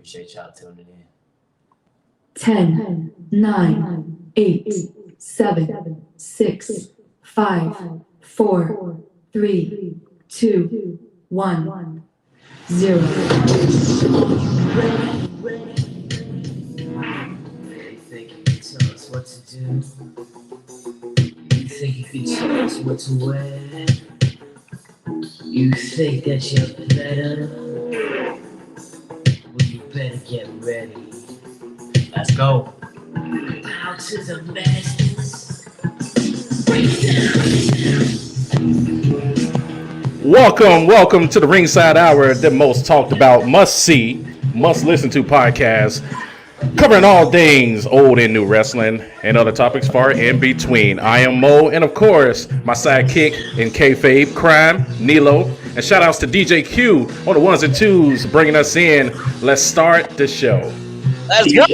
Appreciate y'all tuning in. 10, 9, 8, 7, 6, 5, 4, 3, 2, 1, 0. You think you can tell us what to do? You think you can tell us what to wear? You think that you're better? Well, you better get ready. Let's go. Bow to the masters. Welcome to the Ringside Hour, the most talked about, must see, must listen to podcast, covering all things old and new wrestling and other topics far in between. I am Mo, and of course, my sidekick in kayfabe, Crime, Nilo, and shout outs to DJ Q on the ones and twos bringing us in. Let's start the show. Let's go.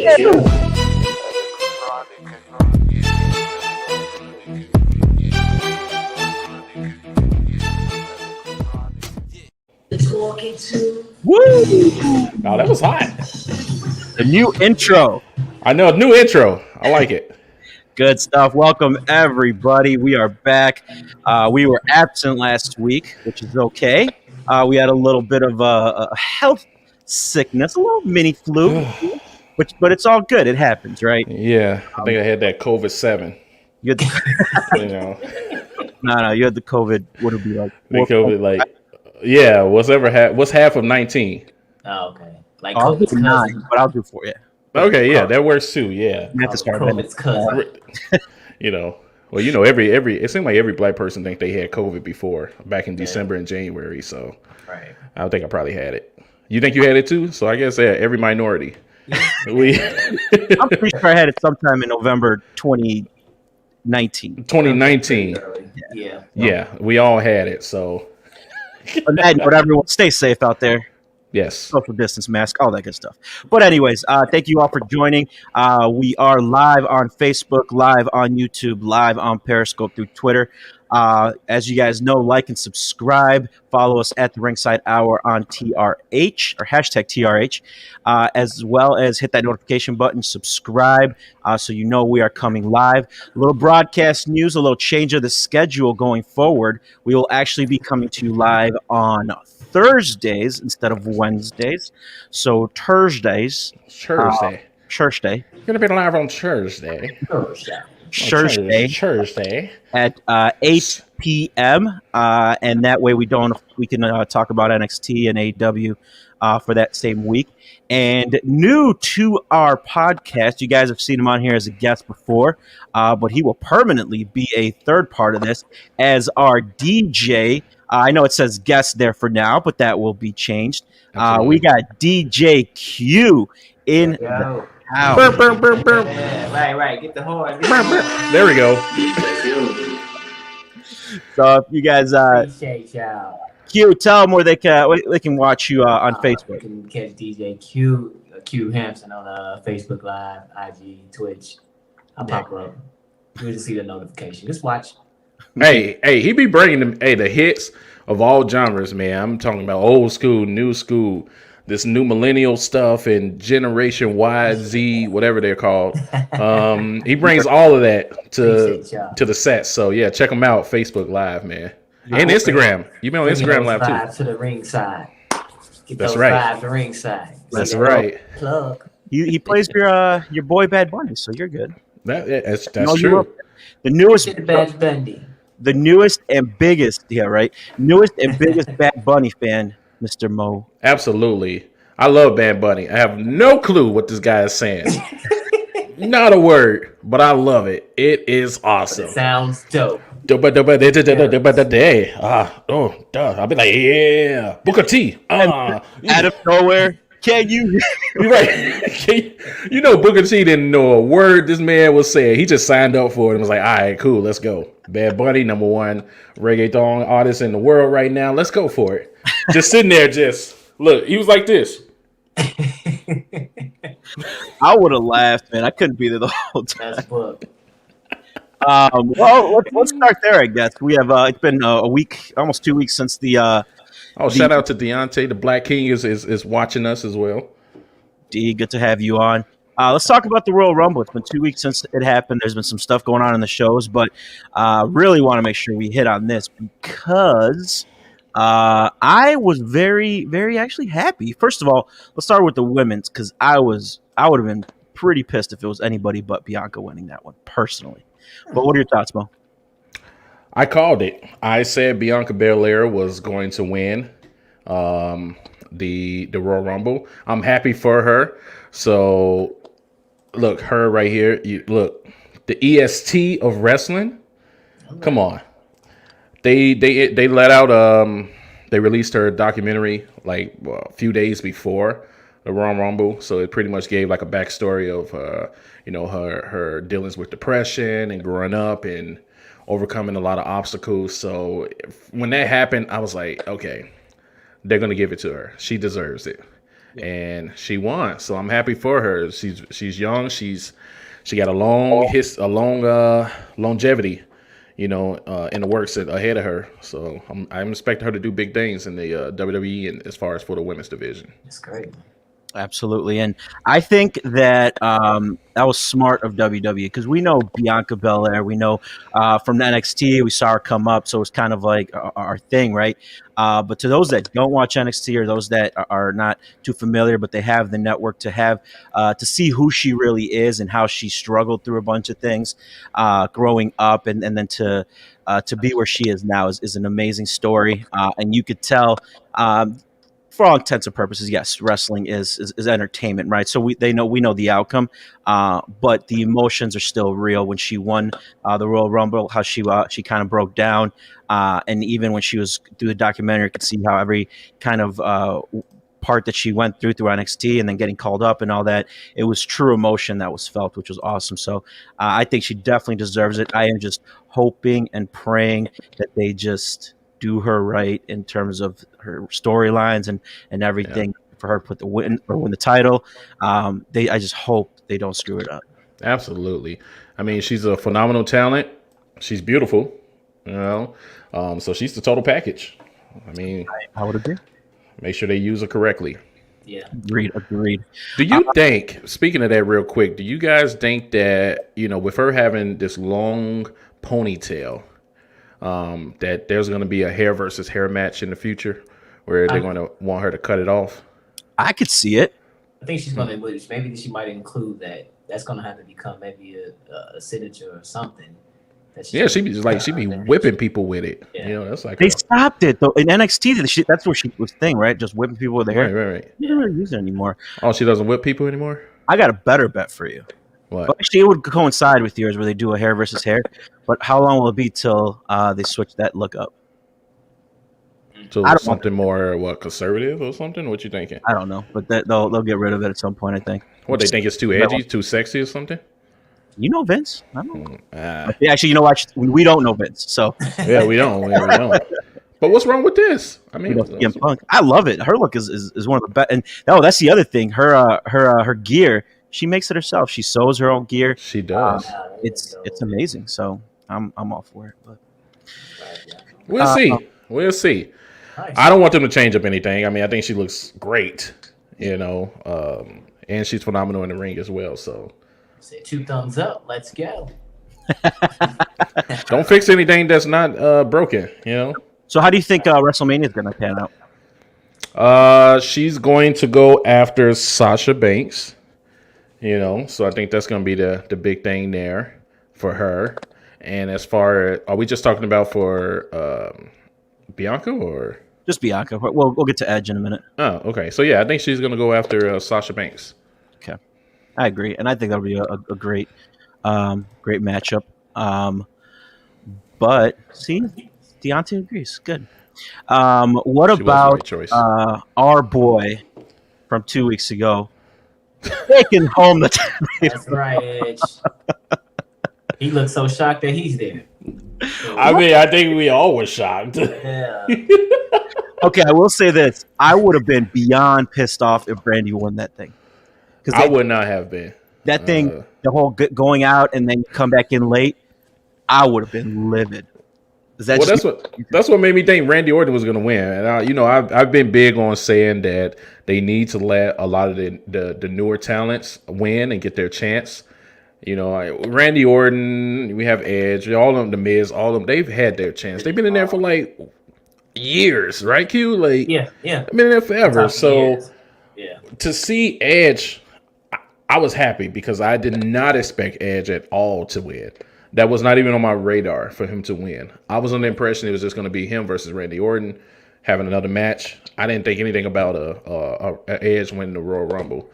Woo! Oh, that was hot. The new intro. I know, new intro. I like it. Good stuff. Welcome, everybody. We are back. We were absent last week, which is okay. We had a little bit of a health sickness, a little mini flu, but it's all good. It happens, right? Yeah, I think I had that COVID-7. You had the, You know, no, you had the COVID. What would it be like? the COVID, like, yeah. What's half of 19? Oh, okay. Like I'll do COVID's 9, cousin. but I'll do 4. Yeah. Okay, yeah, that works too. Yeah, You have to start COVID's cousin. you know. Well, you know, every it seemed like every black person think they had COVID before back in December and January. So Right. I think I probably had it. You think you had it too? So I guess every minority. We I'm pretty sure I had it sometime in November 2019. 2019. Yeah. Yeah, we all had it. So But everyone, stay safe out there. yes. Social distance, mask, all that good stuff. But anyways, thank you all for joining. We are live on Facebook, live on YouTube, live on Periscope through Twitter. As you guys know, like and subscribe. Follow us at the Ringside Hour on TRH or hashtag TRH, as well as hit that notification button, subscribe, so you know we are coming live. A little broadcast news, a little change of the schedule going forward. We will actually be coming to you live on Thursdays instead of Wednesdays. So Thursdays. Thursday. Thursday. You're gonna be live on Thursday. Thursday at 8 p.m. And that way we can talk about NXT and AEW for that same week. And new to our podcast, you guys have seen him on here as a guest before, but he will permanently be a third part of this as our DJ. I know it says guest there for now, but that will be changed. We got DJ Q in the house. Burr, burr, burr. Yeah, right. Get the horn. There we go. So if you guys Appreciate y'all. Q, tell them where they can watch you on You Facebook. can catch DJ Q Hampson on Facebook Live, IG, Twitch. I'll pop her up. You'll just see the notification. Just watch. Hey, he be bringing them the hits of all genres, man. I'm talking about old school, new school, this new millennial stuff, and Generation Y, Z, whatever they're called. He brings all of that to the set. So yeah, check him out. Facebook Live, man, and Instagram. You've been on Instagram Live too. Vibes to the ringside. Get That's those right. vibes to ringside. That's See that right. Plug. He plays your boy Bad Bunny, so you're good. That's No, you true. will. The newest, Get the Bad Bundy. the newest and biggest, newest and biggest Bad Bunny fan, Mr. Mo. Absolutely. I love Bad Bunny. I have no clue what this guy is saying. Not a word, but I love it. It is awesome. It sounds dope. I'll be like, yeah, Booker T. Out of nowhere, can you? You're right. You know, Booker T didn't know a word this man was saying. He just signed up for it and was like, all right, cool, let's go. Bad Bunny, #1 reggaeton artist in the world right now. Let's go for it. Just sitting there, look, he was like this. I would have laughed, man. I couldn't be there the whole time. That's book. Well, let's start there, I guess. We have it's been a week, almost 2 weeks since the shout out to Deontay. The Black King is watching us as well. D, good to have you on. Let's talk about the Royal Rumble. It's been 2 weeks since it happened. There's been some stuff going on in the shows, but really want to make sure we hit on this because I was very, very actually happy. First of all, let's start with the women's because I would have been pretty pissed if it was anybody but Bianca winning that one personally. But what are your thoughts, Mo? I called it. I said Bianca Belair was going to win the Royal Rumble. I'm happy for her. So look, her right here. Look, the EST of wrestling. Come on. They let out they released her documentary like a few days before the Royal Rumble, so it pretty much gave like a backstory of her dealings with depression and growing up and overcoming a lot of obstacles. So when that happened, I was like, okay, they're gonna give it to her. She deserves it, and she won. So I'm happy for her. She's young. She got a long longevity, in the works ahead of her. So I'm expecting her to do big things in the WWE and as far as for the women's division. That's great. Absolutely. And I think that that was smart of WWE because we know Bianca Belair. We know from NXT, we saw her come up. So it's kind of like our thing, right? But to those that don't watch NXT or those that are not too familiar, but they have the network to see who she really is and how she struggled through a bunch of things growing up and then to be where she is now is an amazing story. And you could tell for all intents and purposes, yes, wrestling is entertainment, right? So we know the outcome, but the emotions are still real. When she won the Royal Rumble, how she kind of broke down, and even when she was through the documentary, you could see how every kind of part that she went through NXT and then getting called up and all that. It was true emotion that was felt, which was awesome. So I think she definitely deserves it. I am just hoping and praying that they just do her right in terms of her storylines and everything for her to put the win the title. I just hope they don't screw it up. Absolutely. I mean, she's a phenomenal talent. She's beautiful, so she's the total package. I mean, I would agree. Make sure they use her correctly. Yeah. Agreed. Do you think, speaking of that real quick, do you guys think that, with her having this long ponytail, that there's going to be a hair versus hair match in the future where they're going to want her to cut it off? I could see it. I think she's going to, maybe she might include that. That's going to have to become maybe a signature or something. She'd be whipping people with it. Yeah. That's like they stopped it though in NXT. That's where she was thing, right? Just whipping people with the hair. Right. She doesn't really use it anymore. Oh, she doesn't whip people anymore? I got a better bet for you. What? Well, actually, it would coincide with yours where they do a hair versus hair. But how long will it be till they switch that look up? So something more conservative or something? What you thinking? I don't know, but they'll get rid of it at some point. I think. What, they think it's too edgy, too sexy, or something? You know Vince. I don't know. Actually, you know what? We don't know Vince, so yeah, we don't. We don't. But what's wrong with this? I mean, Punk. I love it. Her look is one of the best. And that's the other thing. Her gear. She makes it herself. She sews her own gear. She does. It's amazing. So I'm all for it. But we'll see. We'll see. Nice. I don't want them to change up anything. I mean, I think she looks great. And she's phenomenal in the ring as well. So. Say 2 thumbs up. Let's go. Don't fix anything that's not broken, So how do you think WrestleMania is going to pan out? She's going to go after Sasha Banks, so I think that's going to be the big thing there for her. And as far as, are we just talking about for Bianca or? Just Bianca. We'll get to Edge in a minute. Oh, okay. So yeah, I think she's going to go after Sasha Banks. Okay. I agree, and I think that'll be a great matchup. But see, Deontay agrees. Good. What about our boy from 2 weeks ago taking home the championship? That's right, Edge. He looks so shocked that he's there. I mean, I think we all were shocked. Yeah. Okay, I will say this: I would have been beyond pissed off if Brandy won that thing. I would not have been. That thing, the whole going out and then come back in late, I would have been livid. Is that Well, just that's what made me think Randy Orton was going to win. And I've been big on saying that they need to let a lot of the newer talents win and get their chance. Randy Orton, we have Edge, all of them, the Miz, all of them. They've had their chance. They've been in there for like years, right? Q, like Yeah. they've been in there forever. So Years. Yeah. to see Edge, I was happy because I did not expect Edge at all to win. That was not even on my radar for him to win. I was under the impression it was just going to be him versus Randy Orton having another match. I didn't think anything about a Edge winning the Royal Rumble.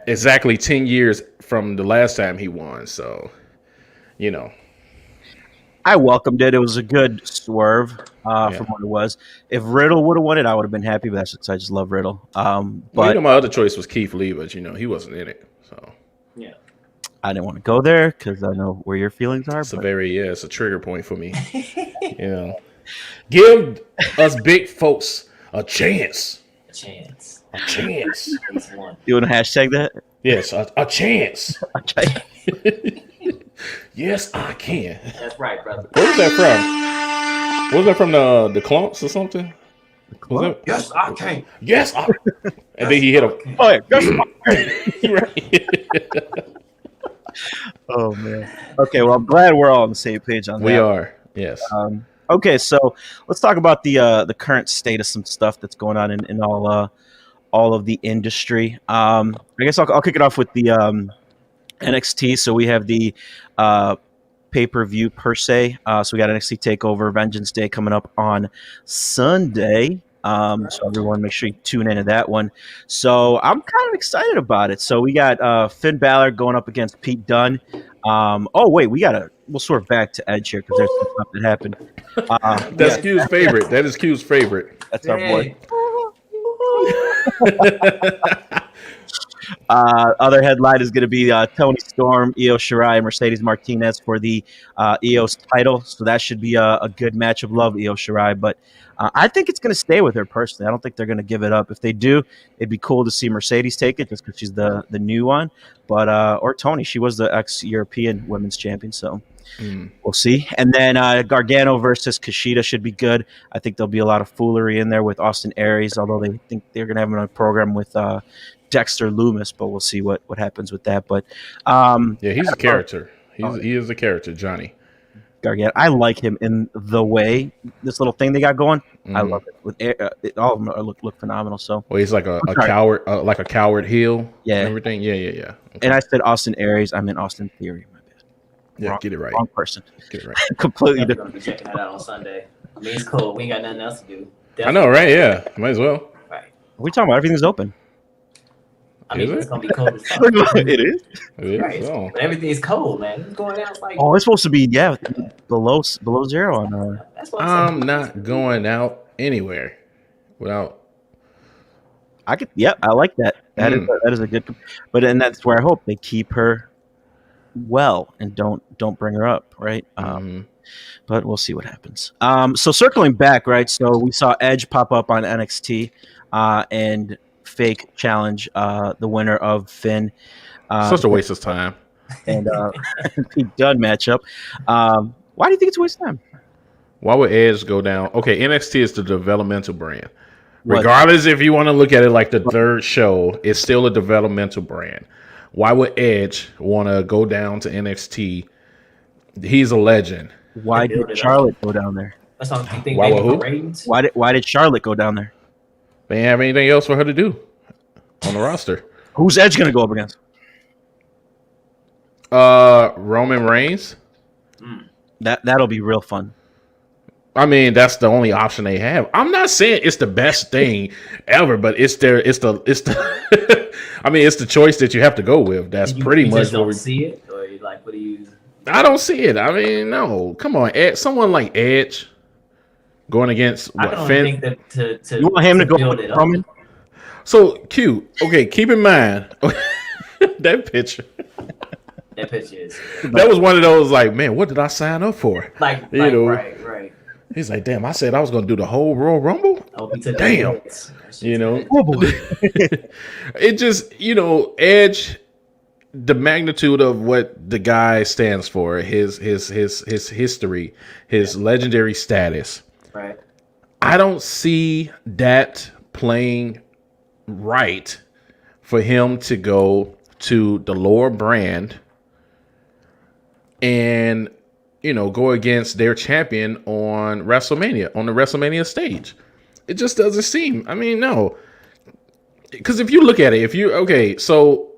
Exactly 10 years from the last time he won. So, I welcomed it. It was a good swerve from what it was. If Riddle would have won it, I would have been happy. But that's because I just love Riddle. But my other choice was Keith Lee, but he wasn't in it. So Yeah. I didn't want to go there because I know where your feelings are. It's it's a trigger point for me. Give us big folks a chance. A chance. A chance. At least one. You want to hashtag that? Yes, a chance. Okay. Yes, I can. That's right, brother. What was that from? Was that from the Clumps or something? Was that? Yes, I can. Yes, I. And then he hit him. Oh, yeah. Right. Oh man. Okay, well, I'm glad we're all on the same page on that. We are. Yes. Okay, so let's talk about the current state of some stuff that's going on in all of the industry. I guess I'll kick it off with the NXT. So we have the pay-per-view per se. So we got NXT TakeOver Vengeance Day coming up on Sunday. So everyone make sure you tune into that one. So I'm kind of excited about it. So we got Finn Balor going up against Pete Dunne. We'll sort back to Edge here because there's some stuff that happened. That's Q's favorite. That is Q's favorite. That's our boy. Other headline is going to be Tony Storm, Io Shirai, and Mercedes Martinez for the Io's title. So that should be a good match of love, Io Shirai. But I think it's going to stay with her personally. I don't think they're going to give it up. If they do, it'd be cool to see Mercedes take it just because she's the new one. But or Tony, she was the ex-European Women's Champion. So we'll see. And then Gargano versus Kushida should be good. I think there'll be a lot of foolery in there with Austin Aries, although they think they're going to have a program with Dexter Loomis, but we'll see what happens with that. But he's a character. He is a character, Johnny Gargano. I like him in the way this little thing they got going. I love it. With all of them look phenomenal. So he's like a coward, like a coward heel. Yeah, and everything. Yeah. Okay. And I said Austin Aries. I meant Austin Theory. My bad. Yeah, get it right. Wrong person. Get it right. Completely We're different. gonna be checking that out on Sunday. I mean, it's cool. We ain't got nothing else to do. I know, right? Yeah, might as well. Right. What are we talking about? Everything's open. I mean, Is it's it? gonna be cold as fuck. It is. It is. Right. So. But everything's cold, man. It's going out like Oh, it's supposed to be below zero on. that's what I'm I'm not going out anywhere without. I like that. That is a good. But and that's where I hope they keep her well and don't bring her up, right? But we'll see what happens. So circling back, right? So we saw Edge pop up on NXT and fake challenge the winner of Finn. Such a waste of time. And Pete Dunne matchup. Why do you think it's a waste of time? Why would Edge go down? Okay, NXT is the developmental brand. Regardless if you want to look at it like the third show, it's still a developmental brand. Why would Edge want to go down to NXT? He's a legend. Why did Charlotte go down there? That's all you think. Why Maybe would who? for ratings? Why did Charlotte go down there? They didn't have anything else for her to do on the roster. Who's Edge going to go up against? Roman Reigns. That'll be real fun. I mean, that's the only option they have. I'm not saying it's the best thing ever, but it's the I mean, it's the choice that you have to go with. That's pretty you much just what don't we see it, or you like what do you? I don't see it. I mean, no. Come on, someone like Edge going against I what don't Finn? think that to You want him to go build with it up. Roman? So cute. Okay, keep in mind that picture. That picture is That was one of those like, man, what did I sign up for? like right. He's like, damn, I said I was going to do the whole Royal Rumble. Oh, we took Damn. that. You know, it just, Edge. the magnitude of what the guy stands for, his history, his legendary status. Right. I don't see that playing right for him to go to the lower brand and go against their champion on WrestleMania, on the WrestleMania stage. It just doesn't seem. I mean, no. Because if you look at it, so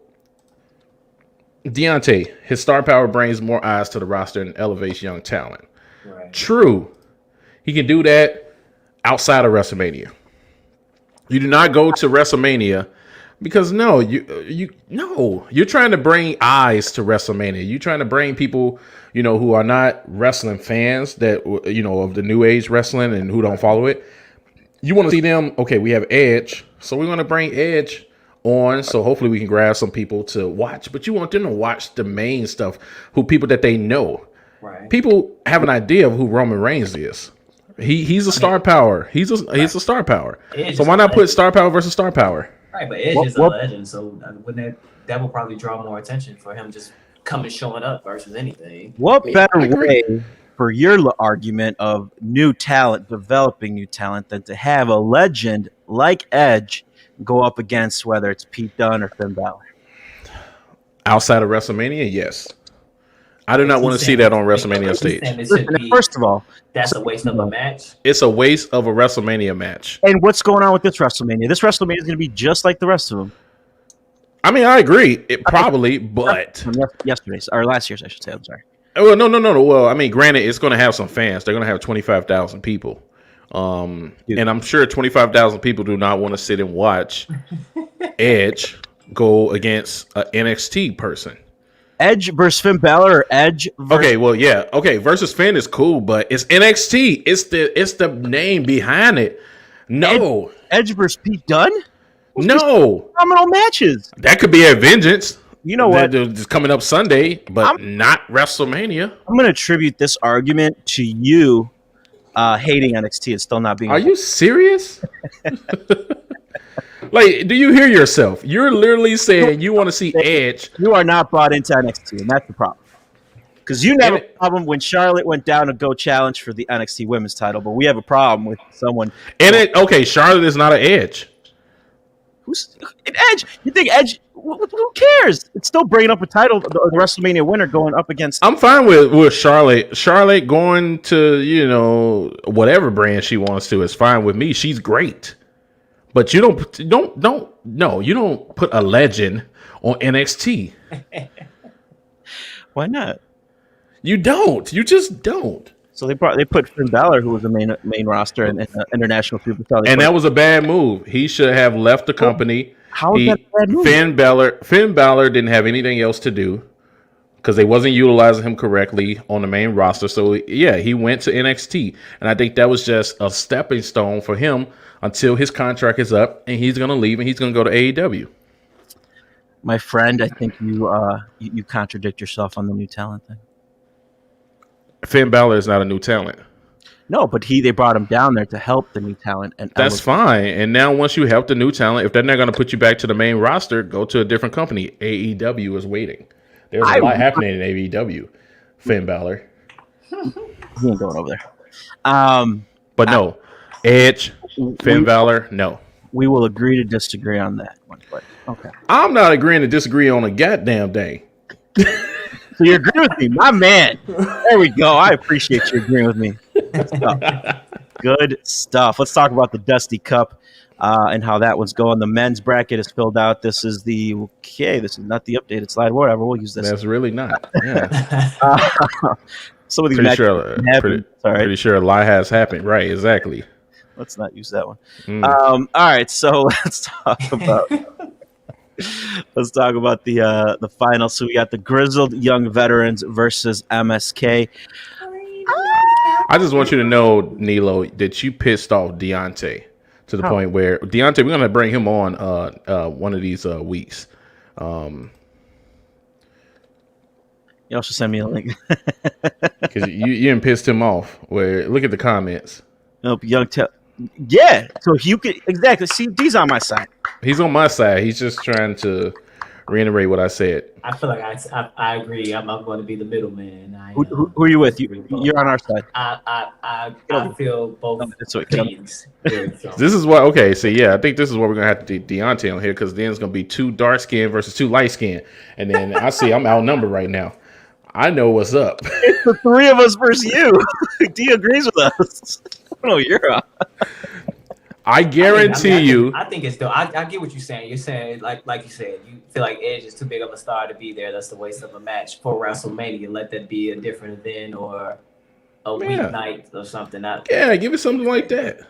Deontay, his star power brings more eyes to the roster and elevates young talent. Right. True. He can do that outside of WrestleMania. You do not go to WrestleMania because you're trying to bring eyes to WrestleMania. You're trying to bring people, who are not wrestling fans that, of the new age wrestling and who don't follow it. You want to see them. Okay, we have Edge. So we're going to bring Edge on. So hopefully we can grab some people to watch, but you want them to watch the main stuff, people that they know. Right. People have an idea of who Roman Reigns is. He's a star power. He's a star power. So why not put star power versus star power? Right, but Edge is a legend, so wouldn't that will probably draw more attention for him just coming showing up versus anything. What better way for your argument of new talent, developing new talent, than to have a legend like Edge go up against whether it's Pete Dunne or Finn Balor? Outside of WrestleMania, yes. I do not want to see that on WrestleMania stage. Listen, first of all, that's a waste of a match. It's a waste of a WrestleMania match. And what's going on with this WrestleMania? This WrestleMania is going to be just like the rest of them. I mean, I agree. It probably, but yesterday's or last year's, I should say. I'm sorry. Well, no. Well, I mean, granted, it's going to have some fans. They're going to have 25,000 people, and I'm sure 25,000 people do not want to sit and watch Edge go against an NXT person. Edge versus Finn Balor, or Edge versus Finn is cool, but it's NXT. It's the name behind it. No. Edge versus Pete Dunne? No. Phenomenal matches. That could be at Vengeance. You know what? It's coming up Sunday, but not WrestleMania. I'm going to attribute this argument to you hating NXT and still not being. Are you serious? Like, do you hear yourself? You're literally saying you want to see Edge. You are not bought into NXT, and that's the problem. Because you never have a problem when Charlotte went down to go challenge for the NXT Women's title, but we have a problem with someone. Charlotte is not an Edge. Who's an Edge? You think Edge? Who cares? It's still bringing up a title, the WrestleMania winner going up against. I'm fine with Charlotte. Charlotte going to whatever brand she wants to is fine with me. She's great. But you don't put a legend on NXT. Why not? You don't. You just don't. So they put Finn Balor, who was the main roster and international superstar. And that was a bad move. He should have left the company. How is that a bad move? Finn Balor didn't have anything else to do because they wasn't utilizing him correctly on the main roster. So yeah, he went to NXT, and I think that was just a stepping stone for him until his contract is up and he's going to leave and he's going to go to AEW. My friend, I think you contradict yourself on the new talent thing. Finn Balor is not a new talent. No, but they brought him down there to help the new talent. And that's fine. And now once you help the new talent, if they're not going to put you back to the main roster, go to a different company. AEW is waiting. There's a lot happening in AEW. Finn Balor. He ain't going over there. But no. Edge, Finn Balor, no. We will agree to disagree on that one. But okay. I'm not agreeing to disagree on a goddamn thing. So you agree with me, my man. There we go. I appreciate you agreeing with me. Good stuff. Let's talk about the Dusty Cup and how that one's going. The men's bracket is filled out. This is this is not the updated slide. Whatever. We'll use this. That's really not. Yeah. Some of these pretty sure a lie has happened. Right. Exactly. Let's not use that one. All right. So let's talk about. Let's talk about the final. So we got the Grizzled Young Veterans versus MSK. I just want you to know, Nilo, that you pissed off Deontay to the point where Deontay, we're gonna bring him on one of these weeks. You also send me a link because you pissed him off. Where look at the comments. Nope, yeah. So you could exactly see. He's on my side. He's on my side. He's just trying to Reiterate what I said. I feel like I agree. I'm going to be the middleman. Who are you with? You're on our side. I feel both That's what. Get up. opinions very strong. This is what, okay, so yeah, I think this is what we're going to have to do Deontay on here, because then it's going to be 2 dark skin versus 2 light skin. And then I see I'm outnumbered right now. I know what's up. It's the 3 of us versus you. D agrees with us. No, you're on. I guarantee you. I think it's dope. I get what you're saying. You're saying, like you said, you feel like Edge is too big of a star to be there. That's the waste of a match for WrestleMania. Let that be a different event or a weeknight or something. Yeah, give it something like that.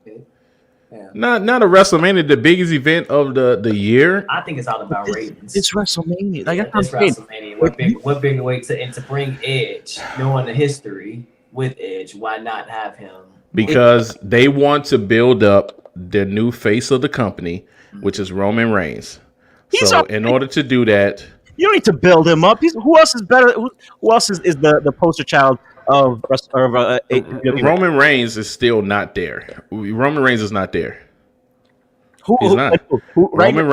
Yeah. Not a WrestleMania, the biggest event of the year. I think it's all about ratings. It's WrestleMania. Like, it's WrestleMania. What bigger way to bring Edge, knowing the history with Edge? Why not have him? Because they want to build up the new face of the company, which is Roman Reigns. So in order to do that, you don't need to build him up. Who else is better? Who else is the poster child of Roman Reigns is still not there. Roman Reigns is not there. He's not. Roman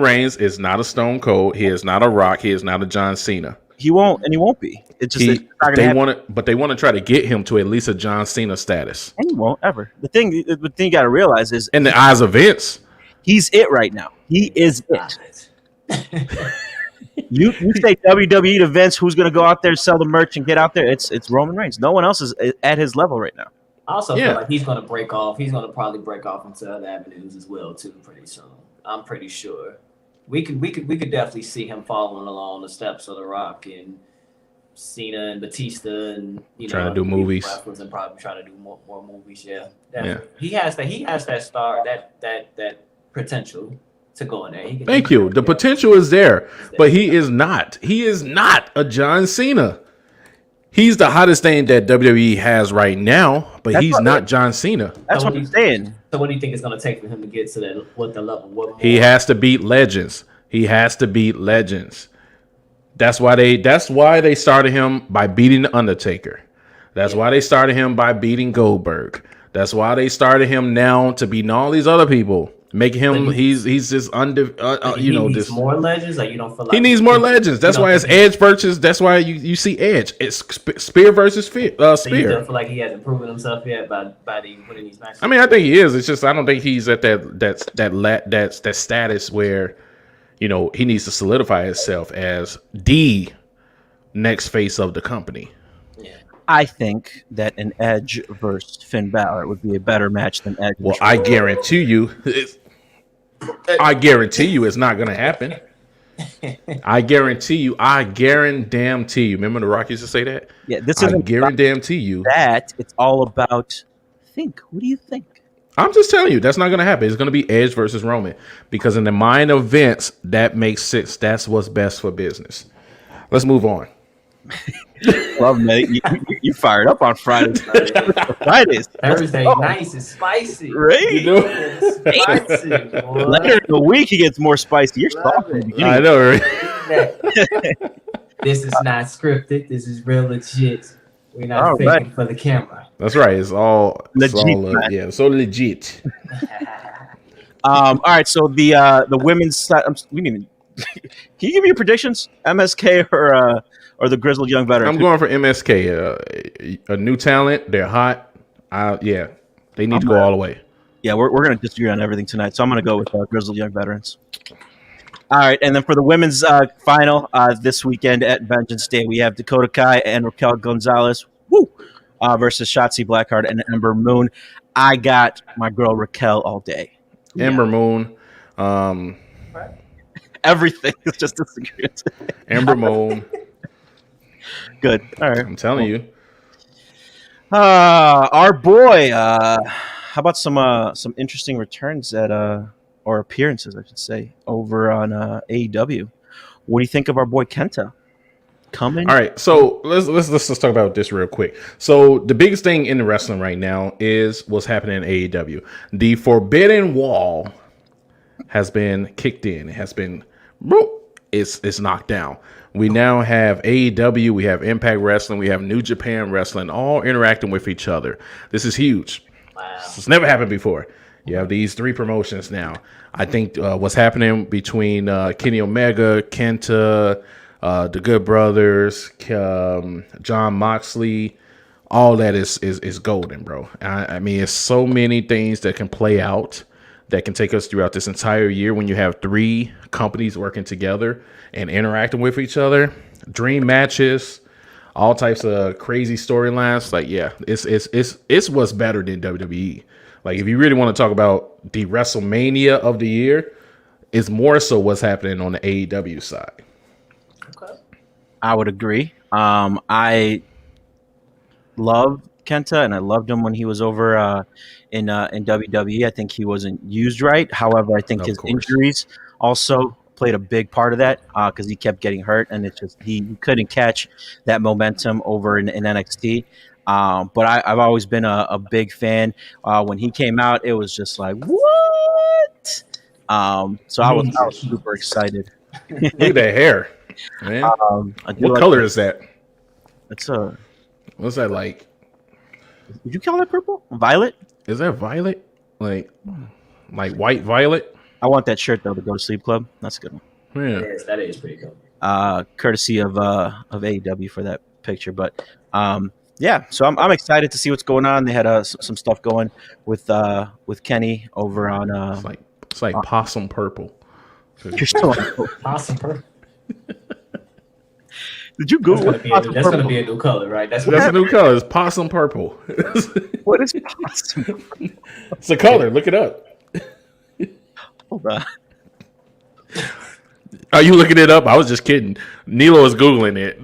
Reigns is not a Stone Cold. He is not a Rock. He is not a John Cena. He won't, and he won't be. It's just they want to try to get him to at least a John Cena status. And he won't ever. The thing you got to realize is, in the eyes of Vince, he's it right now. He is it. You say WWE to Vince, who's going to go out there, sell the merch, and get out there? It's Roman Reigns. No one else is at his level right now. I also feel like he's going to break off. He's going to probably break off into other avenues as well too, pretty soon. I'm pretty sure. We could definitely see him following along the steps of The Rock and Cena and Batista, and trying to do movies, and probably trying to do more movies. Yeah, definitely. He has that star, that potential to go in there. Thank you. The potential is there, but he is not. He is not a John Cena. He's the hottest thing that WWE has right now, but he's not John Cena. That's what I'm saying. So what do you think it's going to take for him to get to that? What the level? He has to beat legends. He has to beat legends. That's why they started him by beating The Undertaker. That's why they started him by beating Goldberg. That's why they started him now to beating all these other people. Making him, he's just needs more legends. Like, you don't feel like he needs more legends. That's why it's Edge versus. That's why you see Edge. It's Spear versus Spear. So you don't feel like he hasn't proven himself yet by winning these matches. I mean, I think he is. It's just I don't think he's at that status where, he needs to solidify himself as the next face of the company. Yeah. I think that an Edge versus Finn Balor would be a better match than Edge. Well, I guarantee you it's not going to happen. I guarantee you. Remember the Rock used to say that? Yeah, this is guarantee you that it's all about think. What do you think? I'm just telling you, that's not going to happen. It's going to be Edge versus Roman, because in the mind of Vince, that makes sense. That's what's best for business. Let's move on. Love, man. You fired up on Fridays. Fridays. Thursday nice and spicy. Right? Spicy. Later in the week, he gets more spicy. You're soft. I know, right? This is not scripted. This is real legit. We're not faking for the camera. That's right. It's all legit. So legit. All right. So the women's side. Can you give me your predictions? MSK or the grizzled young veteran? I'm going for MSK. A new talent. They're hot. They need to go all the way. Yeah, we're going to disagree on everything tonight. So I'm going to go with grizzled young veterans. All right, and then for the women's final this weekend at Vengeance Day, we have Dakota Kai and Raquel Gonzalez versus Shotzi Blackheart and Ember Moon. I got my girl Raquel all day. Ember Moon. Everything is just disagreement. Ember Moon. Good. All right. I'm telling you. Our boy. How about some interesting returns or appearances, I should say, over on AEW? What do you think of our boy Kenta coming? All right, so let's talk about this real quick. So the biggest thing in the wrestling right now is what's happening in AEW. The Forbidden Wall has been kicked in. It has been it's knocked down. We now have AEW, we have Impact Wrestling, we have New Japan Wrestling, all interacting with each other. This is huge. Wow. It's never happened before. You have these 3 promotions now. I think what's happening between Kenny Omega, Kenta, the Good Brothers, John Moxley, all that is golden, bro. I mean, it's so many things that can play out that can take us throughout this entire year when you have 3 companies working together and interacting with each other. Dream matches, all types of crazy storylines. Like, yeah, it's what's better than WWE. Like, if you really want to talk about the WrestleMania of the year, it's more so what's happening on the AEW side. Okay. I would agree. I love Kenta, and I loved him when he was over in WWE. I think he wasn't used right. However, I think Of his course. injuries also played a big part of that because he kept getting hurt, and it's just he couldn't catch that momentum over in NXT. But I've always been a big fan. When he came out, it was just like, what? So I was super excited. Look at that hair, man. I do What like color is that? It's a. What's that like? Would you call that purple? Violet? Is that violet? Like white violet? I want that shirt though to go to Sleep Club. That's a good one. Yeah. Yes, that is pretty cool. Courtesy of AEW for that picture. But yeah, so I'm excited to see what's going on. They had some stuff going with Kenny over on. It's like possum purple. You're still Awesome. Did you Google That's gonna be a new color, right? That's a new color. It's possum purple. what is possum? It's a color. Look it up. Hold on. Are you looking it up? I was just kidding. Nilo is Googling it.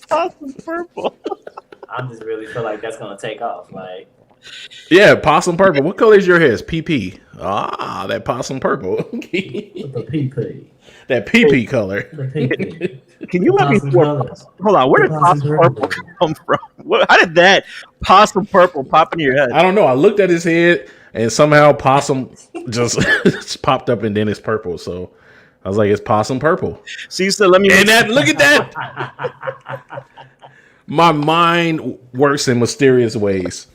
Possum purple. I just really feel like that's gonna take off. Like, Yeah, possum purple. What color is your hair? It's PP. Ah, that possum purple. with the PP. That PP color. The PP. Can you let me? Hold on. Where did possum purple come from? How did that possum purple pop into your head? I don't know. I looked at his head and somehow possum just popped up and then it's purple. So I was like, it's possum purple. So you said, let me. And that, look at that. My mind works in mysterious ways.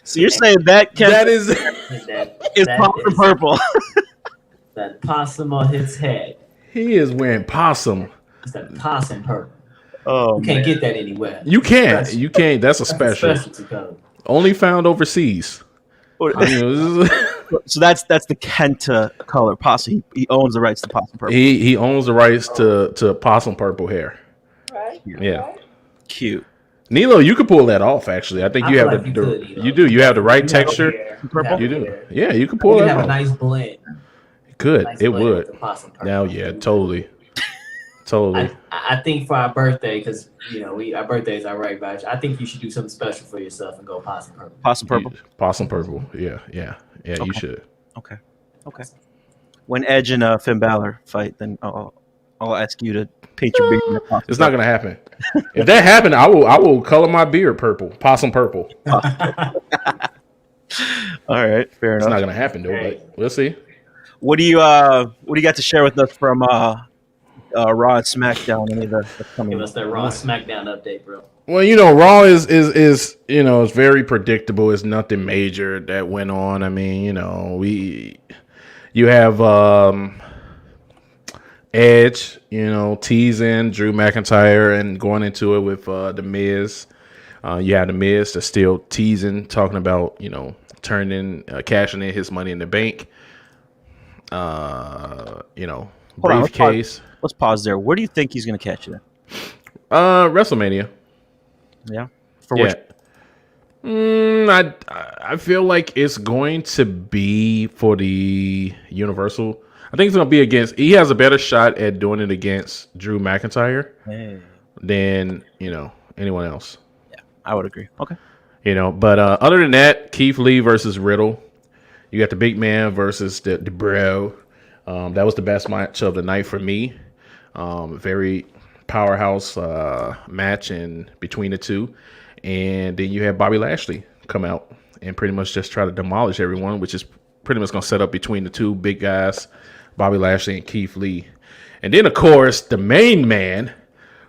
So you're saying that That is is possum purple? That possum on his head. he is wearing possum. It's that possum purple. Oh, You can't get that anywhere. You can't. You can't. That's a That's a special. specialty color. Only found overseas. I mean, this is- So that's the Kenta color. Possum. He owns the rights to possum purple. he owns the rights to possum purple hair. Right. Yeah. Cute. Nilo, you could pull that off. Actually, I think you I have feel like you could, Nilo. you do. You have the right You have texture. hair. Purple? You do. hair. Yeah, you can You pull can that have a off. nice blend. Good. Nice It blend with the would. possum purple. Now, yeah, totally. Totally. I think for our birthday, because our birthdays are right back. I think you should do something special for yourself and go possum purple. Possum purple. Possum purple. Yeah. You Okay. should. Okay. When Edge and Finn Balor fight, then I'll ask you to paint your beard. It's not gonna happen. If that happened, I will color my beard purple, possum purple. All right, fair It's enough. not gonna happen though, but we'll see. What do you got to share with us from Raw and SmackDown? Any of the coming? Give us that Raw SmackDown update, bro. Well, Raw is it's very predictable. It's nothing major that went on. I mean, you have Edge, teasing Drew McIntyre and going into it with the Miz. You have the Miz that's still teasing, talking about cashing in his Money in the Bank. Briefcase. Let's pause there. Where do you think he's going to catch it? WrestleMania. Yeah. For which? I feel like it's going to be for the Universal. I think it's going to be against. He has a better shot at doing it against Drew McIntyre than anyone else. Yeah, I would agree. Okay. But other than that, Keith Lee versus Riddle. You got the big man versus the bro. That was the best match of the night for me. Very powerhouse match in between the two. And then you have Bobby Lashley come out and pretty much just try to demolish everyone, which is pretty much going to set up between the two big guys, Bobby Lashley and Keith Lee. And then, of course, the main man,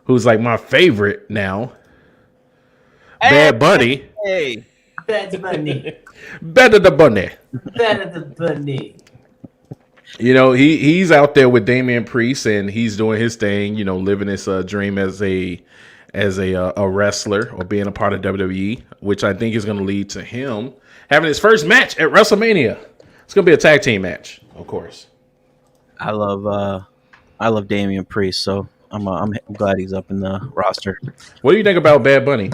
who's like my favorite now, Bad Bunny. Hey. Bad Bunny. Better the bunny. Better the Bunny. You know, he's out there with Damian Priest, and he's doing his thing. You know, living his dream as a wrestler or being a part of WWE, which I think is going to lead to him having his first match at WrestleMania. It's going to be a tag team match, of course. I love Damian Priest, so I'm glad he's up in the roster. What do you think about Bad Bunny?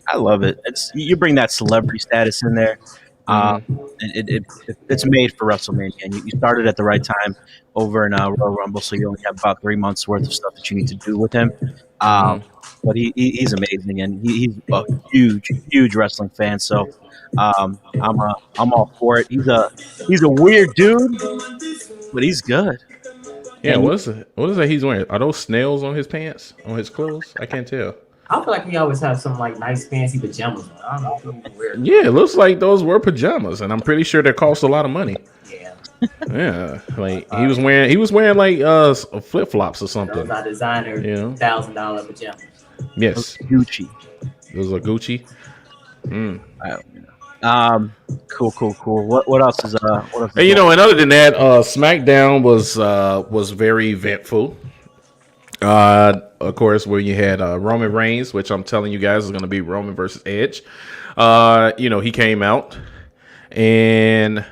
I love it. It's you bring that celebrity status in there. It's made for WrestleMania, and you started at the right time over in Royal Rumble, so you only have about 3 months worth of stuff that you need to do with him. But he's amazing, and he's a huge wrestling fan. So I'm all for it. He's a weird dude, but he's good. Yeah, what is that he's wearing? Are those snails on his pants, on his clothes? I can't tell. I feel like he always has some like nice fancy pajamas on. I don't know if he's weird. Yeah, it looks like those were pajamas, and I'm pretty sure they cost a lot of money. Yeah. Yeah, like he was wearing like flip flops or something. Those are designer $1,000 pajamas. Yes, Gucci. those are Gucci. Cool. What else is And you know, and other than that, SmackDown was very eventful. Of course, where you had Roman Reigns, which I'm telling you guys is going to be Roman versus Edge. You know, he came out and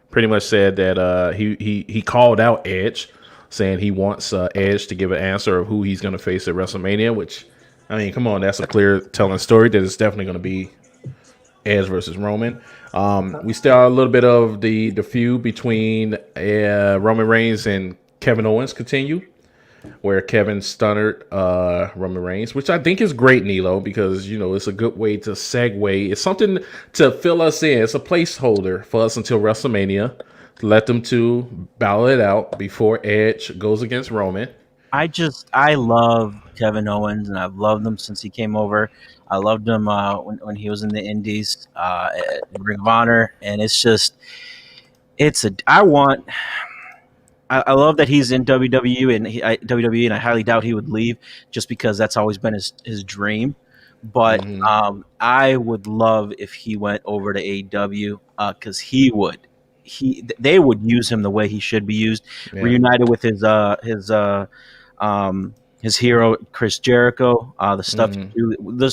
pretty much said that he called out Edge, saying he wants Edge to give an answer of who he's going to face at WrestleMania. Which, I mean, come on, that's a clear telling story that it's definitely going to be Edge versus Roman. We still have a little bit of the feud between Roman Reigns and Kevin Owens continue, where Kevin stunnered Roman Reigns, which I think is great, Nilo, because, you know, it's a good way to segue. It's something to fill us in. It's a placeholder for us until WrestleMania to let them two battle it out before Edge goes against Roman. I love Kevin Owens, and I've loved him since he came over. I loved him when he was in the Indies, in Ring of Honor, and I love that he's in WWE WWE, and I highly doubt he would leave, just because that's always been his dream. But I would love if he went over to AEW, because they would use him the way he should be used, reunited with his hero Chris Jericho, the stuff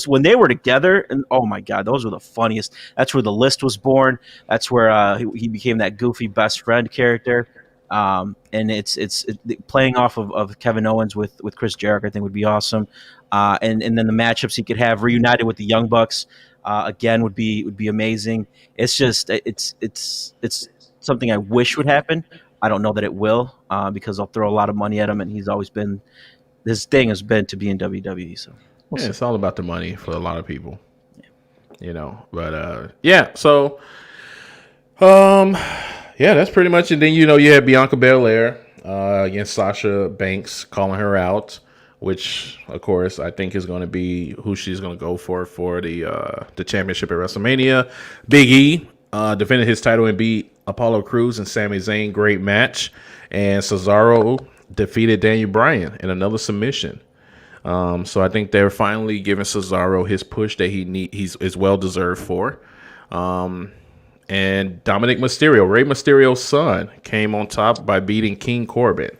when they were together, and oh my god, those were the funniest. That's where the List was born. That's where he became that goofy best friend character. And it's playing off of Kevin Owens with Chris Jericho, I think would be awesome. And then the matchups he could have reunited with the Young Bucks again would be amazing. It's just it's something I wish would happen. I don't know that it will, because they'll throw a lot of money at him, and he's always been, his thing has been to be in WWE. So it's all about the money for a lot of people, you know. But so that's pretty much it. Then, you know, you had Bianca Belair against Sasha Banks, calling her out, which of course I think is going to be who she's going to go for the championship at WrestleMania. Big E defended his title and beat Apollo Crews and Sami Zayn. Great match. And Cesaro defeated Daniel Bryan in another submission. So I think they're finally giving Cesaro his push that he's well deserved for. And Dominic Mysterio, Rey Mysterio's son, came on top by beating King Corbin.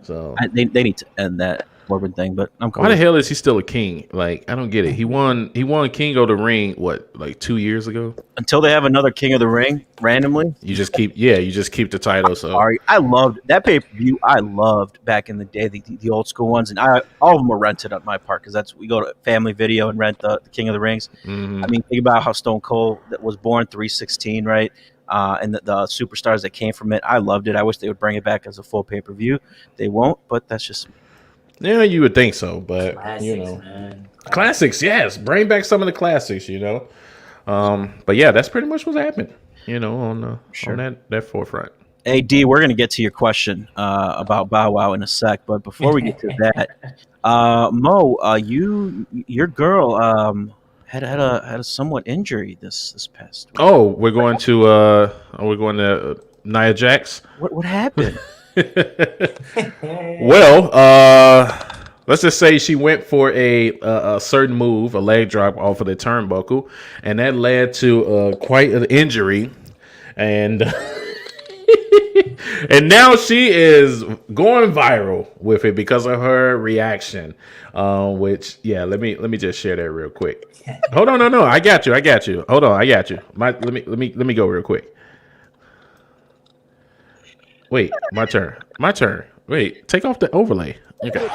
So they need to end that Corbin thing, but I'm cool. Why the hell is he still a king? Like, I don't get it. He won King of the Ring, what, like 2 years ago? Until they have another King of the Ring randomly. You just keep the title. So sorry, I loved that pay-per-view. I loved back in the day the old school ones, and all of them were rented on my part, because we go to Family Video and rent the King of the Rings. I mean, think about how Stone Cold that was born 3/16, right? And the superstars that came from it. I loved it. I wish they would bring it back as a full pay-per-view. They won't, but that's just. Yeah, you would think so, but Classics, you know, man. Classics, yes, bring back some of the classics, you know. But yeah, that's pretty much what's happened, you know, on that forefront. Hey D, we're gonna get to your question about Bow Wow in a sec, but before we get to that, Mo, your girl had a somewhat injury this past week. Oh, we're going to Nia Jax. What happened? Well, let's just say she went for a certain move, a leg drop off of the turnbuckle, and that led to quite an injury, and and now she is going viral with it because of her reaction. Which let me just share that real quick. Hold on, no, I got you. Hold on, I got you. Let me go real quick. Wait, my turn. Wait, take off the overlay. Okay.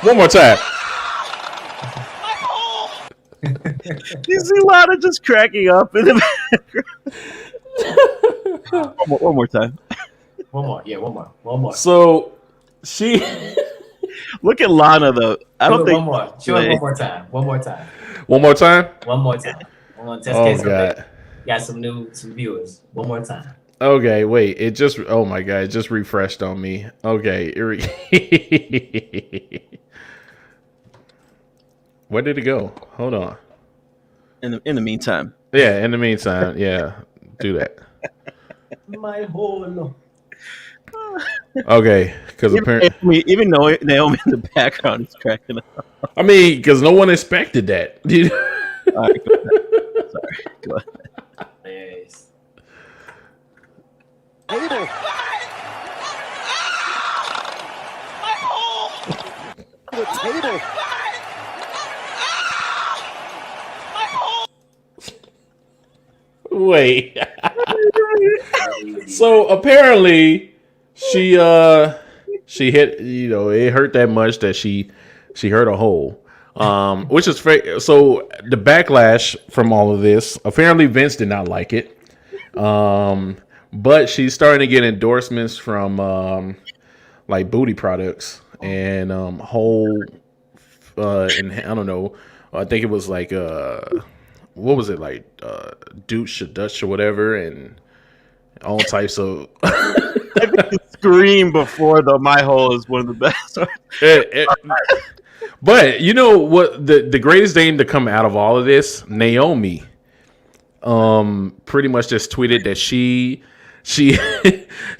One more time. You see Lana just cracking up in the background. One more time. One more. So she Look at Lana though. I don't think one more. Show it one more time. One more time. Just Oh God. Got some viewers. One more time. Okay, wait. It just oh my God, it just refreshed on me. Okay. Where did it go? Hold on. in the meantime. Yeah, in the meantime, do that. My whole. Okay, because apparently, Even Naomi in the background is cracking up. I mean, because no one expected that. All right, go ahead. Sorry. Go ahead. Yes. Wait. So apparently, she hit. It hurt that much that she hurt a hole. Which is so the backlash from all of this. Apparently, Vince did not like it. But she's starting to get endorsements from like booty products and whole. And I don't know. I think it was like what was it like douche or Dutch or whatever, and all types of. I think the scream before my hole is one of the best. But you know what? The greatest thing to come out of all of this, Naomi, pretty much just tweeted that she she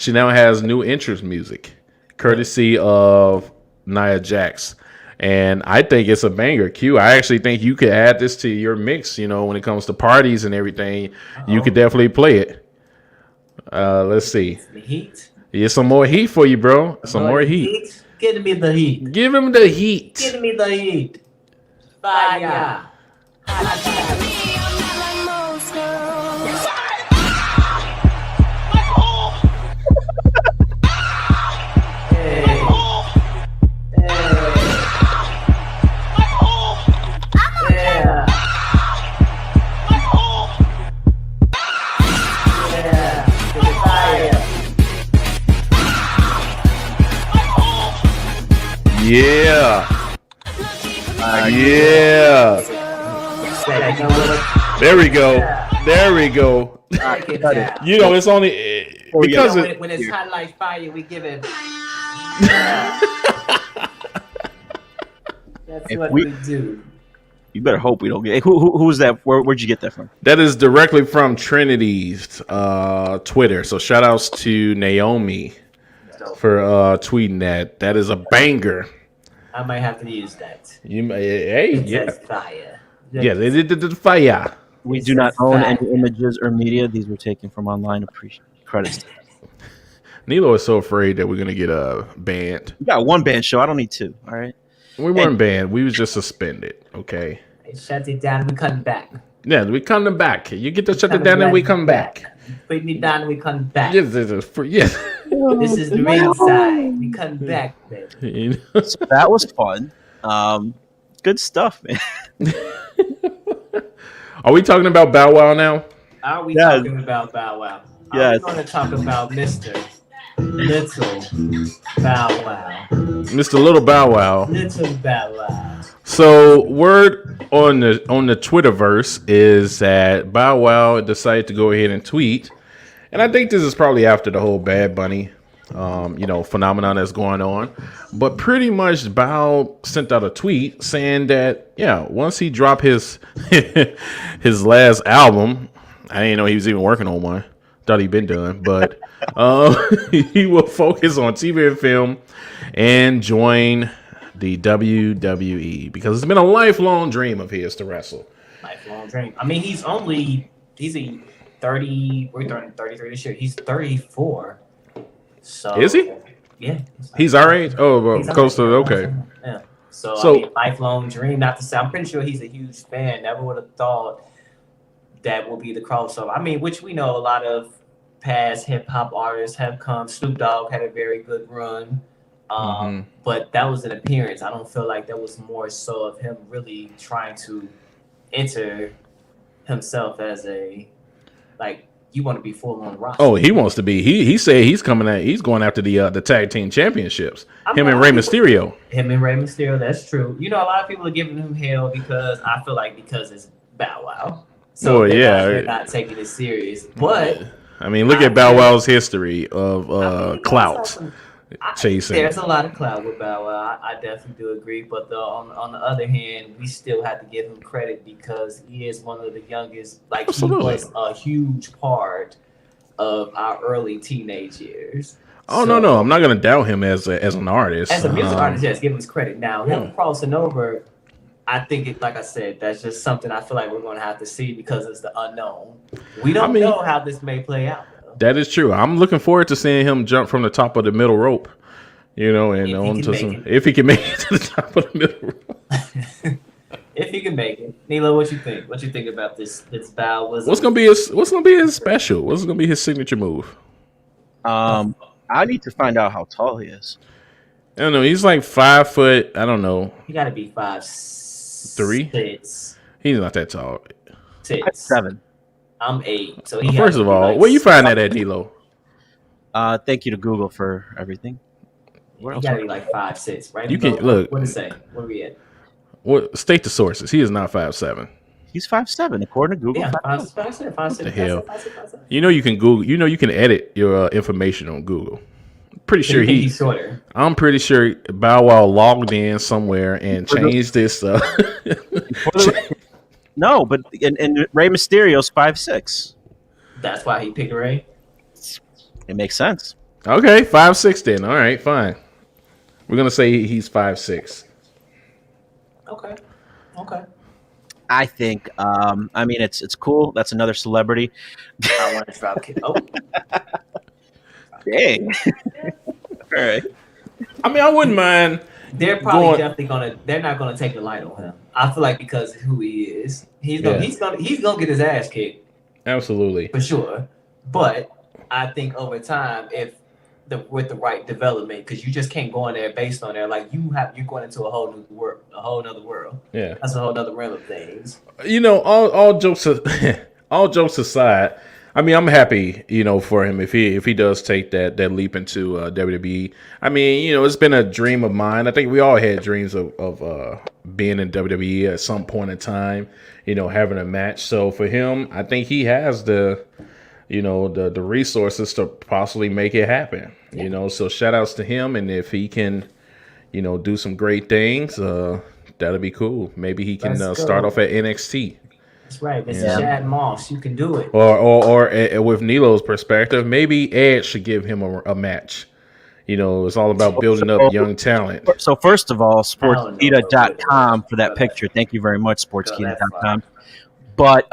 now has new interest music, courtesy of Nia Jax. And I think it's a banger. Q, I actually think you could add this to your mix, when it comes to parties and everything. You could definitely play it. Let's see. The heat. Yeah, some more heat for you, bro. Some more heat. Give me the heat. Give him the heat. Give me the heat. Fire. Yeah. Yeah. There we go. It's only because when it's hot like fire, we give it. That's what we do. You better hope we don't get. Who's that? Where'd you get that from? That is directly from Trinity's Twitter. So shout outs to Naomi for tweeting that. That is a banger. I might have to use that. It says fire. Yeah, they did the fire. We do not own any images or media. These were taken from online. Credits. Nilo is so afraid that we're gonna get banned. We got one band show. I don't need two. All right. We weren't banned. We was just suspended. Okay. Shut it down. We come back. Yeah, we come back. You get to shut it down, and we come back. Put me down. We come back. Yes. This is the ringside. We come back, baby. So that was fun. Good stuff, man. Are we talking about Bow Wow now? Are we talking about Bow Wow? Yes. We're going to talk about Mr. Little Bow Wow. Mr. Little Bow Wow. Little Bow Wow. So word on the Twitterverse is that Bow Wow decided to go ahead and tweet, and I think this is probably after the whole Bad Bunny, phenomenon that's going on. But pretty much Bow sent out a tweet saying that once he dropped his his last album, I didn't know he was even working on one. Thought he'd been done, but he will focus on TV and film and join the WWE because it's been a lifelong dream of his to wrestle. Lifelong dream. I mean, he's a 30. We're turning 33 this year. He's 34. So Is he? Yeah. He's our age. Oh, well, He's close to our age. okay. Yeah. So So- I mean, lifelong dream. Not to say, I'm pretty sure he's a huge fan. Never would have thought that will be the crossover. I mean, which we know a lot of past hip hop artists have come. Snoop Dogg had a very good run. But that was an appearance. I don't feel like that was more so of him really trying to enter himself as a, like, you want to be full on roster. Oh, he wants to be. He said he's going after the tag team championships. Him and Rey Mysterio. Him and Rey Mysterio, that's true. You know, a lot of people are giving him hell because it's Bow Wow. So they're not taking it serious. But I mean, look at Bow Wow's history of clout chasing. There's a lot of clout with Bow Wow. I definitely do agree. But on the other hand, we still have to give him credit because he is one of the youngest. Like, Absolutely. He was a huge part of our early teenage years. Oh, no, I'm not going to doubt him as an artist. As a music artist, yes, give him his credit. Now, him crossing over, I think, like I said, that's just something I feel like we're going to have to see because it's the unknown. We don't know how this may play out. That is true. I'm looking forward to seeing him jump from the top of the middle rope, and onto some. If he can make it to the top of the middle rope. If he can make it, Nilo, what you think? What you think about this Bow? What's gonna be his special? What's gonna be his signature move? I need to find out how tall he is. I don't know. He's like 5 foot. I don't know. He got to be 5'3". He's not that tall. 7. I'm 8. So First of all, where you find that at, Nilo? Thank you to Google for everything. He got to be like 5'6", right? You can look. What does it say? Where we at? What state the sources? He is not 5'7". He's 5'7", according to Google. Yeah, 5'6". 5'6". The hell? You know you can Google. You know you can edit your information on Google. Pretty sure he's shorter. I'm pretty sure Bow Wow logged in somewhere and changed this. No, but and Rey Mysterio's 5'6". That's why he picked Rey. It makes sense. Okay, 5'6" then. All right, fine. We're gonna say he's 5'6". Okay. I think. I mean, it's cool. That's another celebrity. I want to drop kick. Oh, dang. All right. I mean, I wouldn't mind. they're probably definitely gonna. They're not gonna take the light on him. I feel like because of who he is, he's gonna get his ass kicked. Absolutely. For sure. But I think over time, with the right development, because you just can't go in there based on there. Like you're going into a whole new world, a whole other world. Yeah. That's a whole other realm of things. All jokes aside, I mean, I'm happy, for him if he does take that leap into WWE. I mean, it's been a dream of mine. I think we all had dreams of being in WWE at some point in time, having a match. So for him, I think he has the resources to possibly make it happen. So shout outs to him, and if he can, do some great things, that'll be cool. Maybe he can start off at NXT. That's right. This is Shad Moss. You can do it. Or with Nilo's perspective, maybe Edge should give him a match. It's all about building up young talent. So first of all, sportskeeda.com for that picture. Thank you very much, sportskeeda.com. But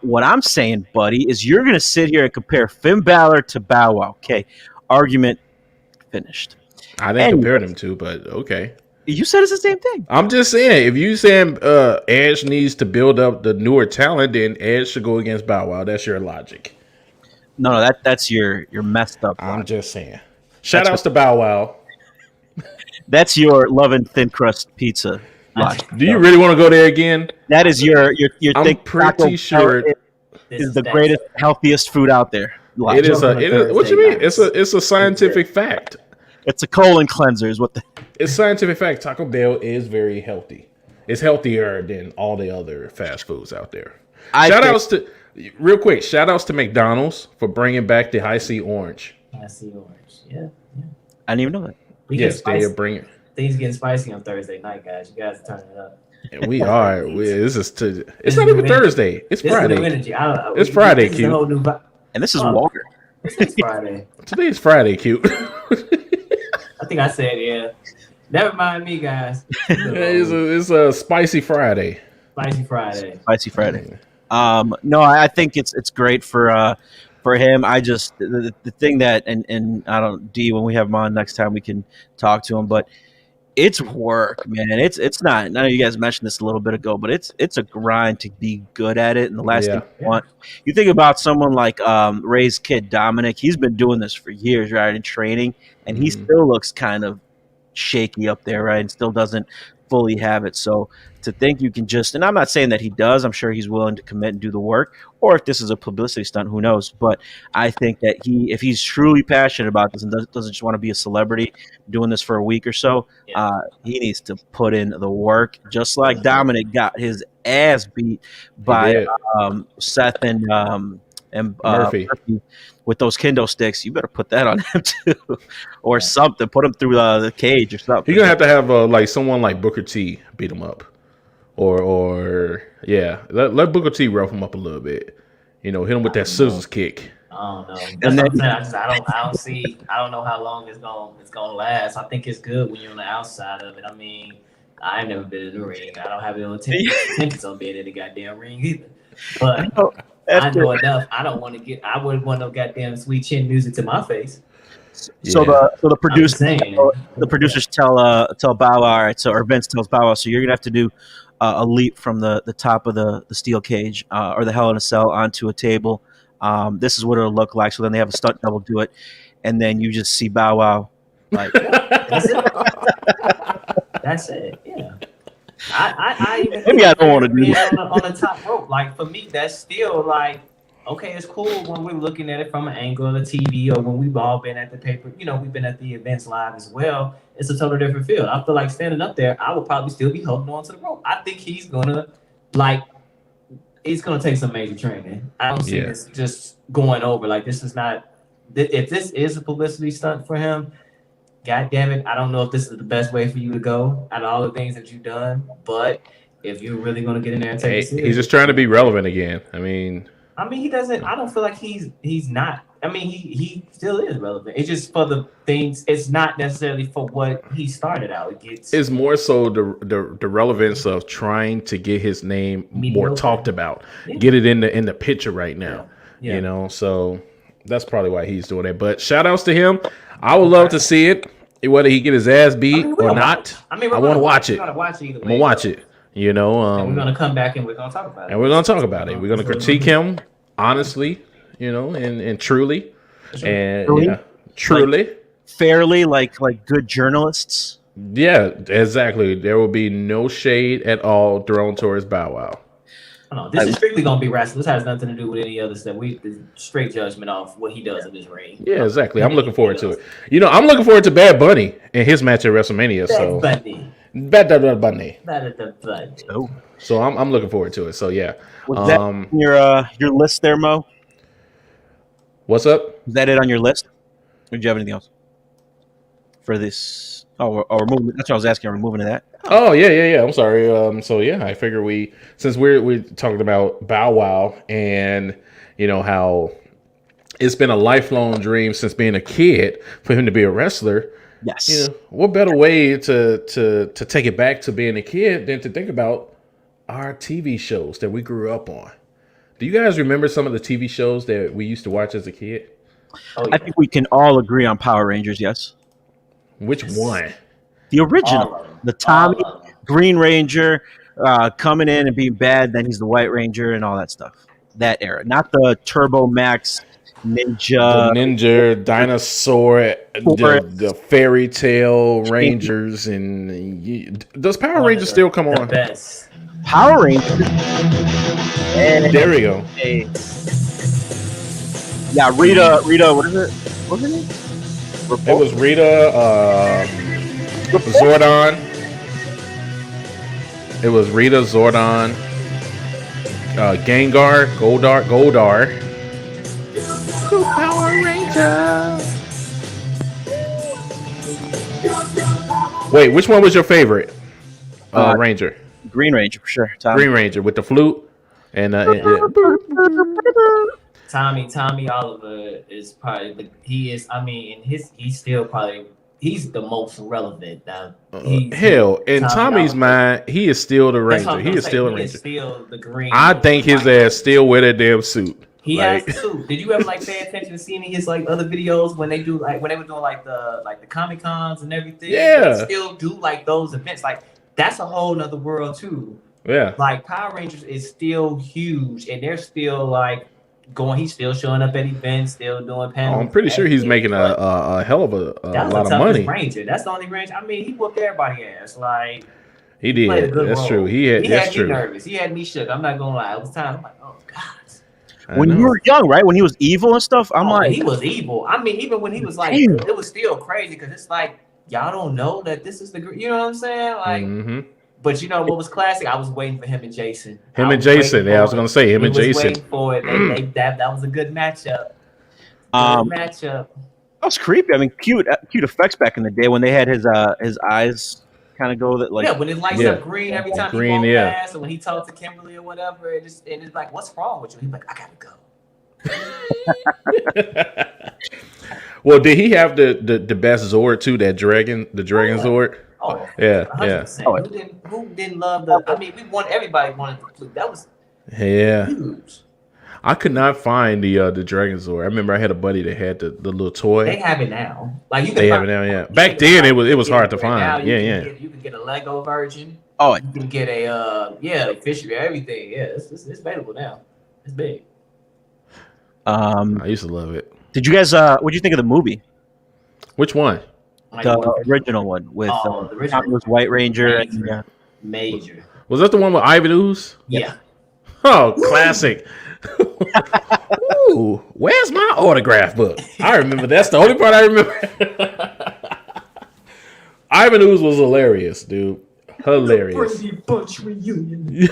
what I'm saying, buddy, is you're going to sit here and compare Finn Balor to Bow Wow. Okay, argument finished. I didn't compare them to, but okay. You said it's the same thing. I'm just saying, if you saying Edge needs to build up the newer talent, then Edge should go against Bow Wow. That's your logic. No, that's your messed up logic. I'm just saying. Shout outs to Bow Wow. That's your love and thin crust pizza logic. Do you really want to go there again? That is your I'm pretty sure is the greatest, healthiest food out there. It is what you mean? It's a scientific fact. It's a colon cleanser is what it's scientific fact. Taco Bell is very healthy. It's healthier than all the other fast foods out there. Shout outs to McDonald's for bringing back the High C Orange. High C Orange. Yeah. I didn't even know that. Yes, they are bringing. Things getting spicy on Thursday night, guys. You guys are turning it up. And we are. It's not even Thursday. It's Friday. It's Friday, Q. And this is Oh. Walter. It's Friday. Today's Friday, cute. I think I said, yeah. Never mind me, guys. It's a spicy Friday. Spicy Friday. Spicy Friday. No, I think it's great for him. I just the thing that and I don't D when we have him on next time we can talk to him, but it's work, man. It's not. I know you guys mentioned this a little bit ago, but it's a grind to be good at it. And the last thing you want, you think about someone like Ray's kid Dominic. He's been doing this for years, right, in training, and he still looks kind of shaky up there, right, and still doesn't fully have it. So to think you can just, and I'm not saying that he does, I'm sure he's willing to commit and do the work, or if this is a publicity stunt, who knows, but I think that if he's truly passionate about this and doesn't just want to be a celebrity doing this for a week or so, he needs to put in the work, just like Dominic got his ass beat by Seth and Murphy with those kendo sticks. You better put that on him too, or something. Put him through the cage or something. You're gonna have like someone like Booker T beat him up, or let Booker T rough him up a little bit. Hit him with that scissors kick. I don't know. That's what I'm saying. I don't see. I don't know how long it's gonna last. I think it's good when you're on the outside of it. I mean, I've never been in the ring. I don't have no intentions on being in the goddamn ring either. But I know enough. I wouldn't want no goddamn sweet chin music to my face. So the producers tell Bow Wow, all right, or Vince tells Bow Wow, so you're gonna have to do a leap from the top of the steel cage or the Hell in a Cell onto a table. This is what it'll look like. So then they have a stunt double do it, and then you just see Bow Wow like that's it. That's it. Yeah. I maybe I don't want to do that on the top rope. Like for me, that's still like okay. It's cool when we're looking at it from an angle of the TV, or when we've all been at the paper. We've been at the events live as well. It's a totally different feel. I feel like standing up there, I would probably still be holding on to the rope. I think he's gonna take some major training. I don't see this just going over. Like this is not. If this is a publicity stunt for him, God damn it, I don't know if this is the best way for you to go out of all the things that you've done. But if you're really going to get in there and take it serious, he's just trying to be relevant again. I mean, he doesn't. I don't feel like he's not. I mean, he still is relevant. It's just for the things. It's not necessarily for what he started out. It's more so the relevance of trying to get his name more talked about, get it in the picture right now. Yeah. So that's probably why he's doing it. But shout outs to him. I would love to see it, whether he get his ass beat or not. I want to watch it. I'm going to watch it. And we're going to come back and we're going to talk about it. We're going to critique him honestly, and truly. Sure. And truly. Fairly, like good journalists. Yeah, exactly. There will be no shade at all thrown towards Bow Wow. No, this is strictly going to be wrestling. This has nothing to do with any other stuff. Straight judgment off what he does in this ring. Yeah, exactly. I'm looking forward to it. I'm looking forward to Bad Bunny and his match at WrestleMania. Bad Bunny. Oh. So I'm looking forward to it. So yeah. Was that on your list there, Mo? What's up? Is that it on your list? Or did you have anything else for this? Oh, we're moving. That's what I was asking. Are we moving to that? Oh yeah. I'm sorry. So yeah, I figure since we're talking about Bow Wow and how it's been a lifelong dream since being a kid for him to be a wrestler. Yes. What better way to take it back to being a kid than to think about our TV shows that we grew up on? Do you guys remember some of the TV shows that we used to watch as a kid? Oh, yeah. I think we can all agree on Power Rangers. Yes. Which one? The original, the Tommy Green Ranger coming in and being bad. Then he's the White Ranger and all that stuff. That era, not the Turbo Max Ninja, Dinosaur, the Fairy Tale Rangers, and does Power Rangers still come on? Best. Power Rangers. And there we go. Yeah, Rita. What is it? What's her name? It was Rita, Zordon. It was Rita, Zordon, Gengar, Goldar. Power Ranger. Wait, which one was your favorite? Ranger. Green Ranger for sure. Tommy. Green Ranger with the flute and Tommy Oliver is probably he is. I mean, he's still probably he's the most relevant now. Hell, in Tommy Tommy's Oliver. mind, he is still the That's what Ranger. I'm He gonna is say. still the He is Ranger. still the green. I think his ass still wear that damn suit. He like, has the suit. Did you ever like pay attention to seeing his like other videos when they do like when they were doing like the Comic Cons and everything? Yeah. They still do like those events. Like that's a whole nother world too. Yeah. Like Power Rangers is still huge, and they're still like going. He's still showing up at events, still doing panels. I'm pretty sure he's making a hell of a lot of money. Ranger. That's the only Ranger. I mean, he whooped everybody's ass. Like he played a did. good That's role. true. He had that's me true. nervous. He had me shook. I'm not gonna lie. It was time. I'm like, oh god. When you were young, right? When he was evil and stuff, I'm like, he was evil. I mean, even when he was like, damn. it was still crazy because it's like y'all don't know that this is the, you know what I'm saying? Like, but you know what was classic? I was waiting for him and Jason. Yeah, I was gonna say him and Jason. Waiting for it. That was a good matchup. That was creepy. I mean, cute effects back in the day when they had his eyes kind of go that like when it lights up green every time he walks past, and when he talks to Kimberly or whatever, it's like, what's wrong with you? He's like, I gotta go. Well, did he have the best Zord too? That dragon, the dragon Zord. Oh yeah, 100%. yeah. Who didn't love the? I mean, everybody wanted the. That was huge. I could not find the Dragon Zord. I remember I had a buddy that had the little toy. They have it now. Like they have it now. Yeah. Back then it was hard to find. You can get a Lego version. Oh, you can get a fishery, everything. Yeah, it's available now. It's big. I used to love it. Did you guys? What did you think of the movie? Which one? The original one with the original was White Ranger. Major. Was that the one with Ivan Ooze? Yeah. Oh, classic. Ooh, where's my autograph book? I remember that's the only part I remember. Ivan Ooze was hilarious, dude. Hilarious. The Bunch reunion.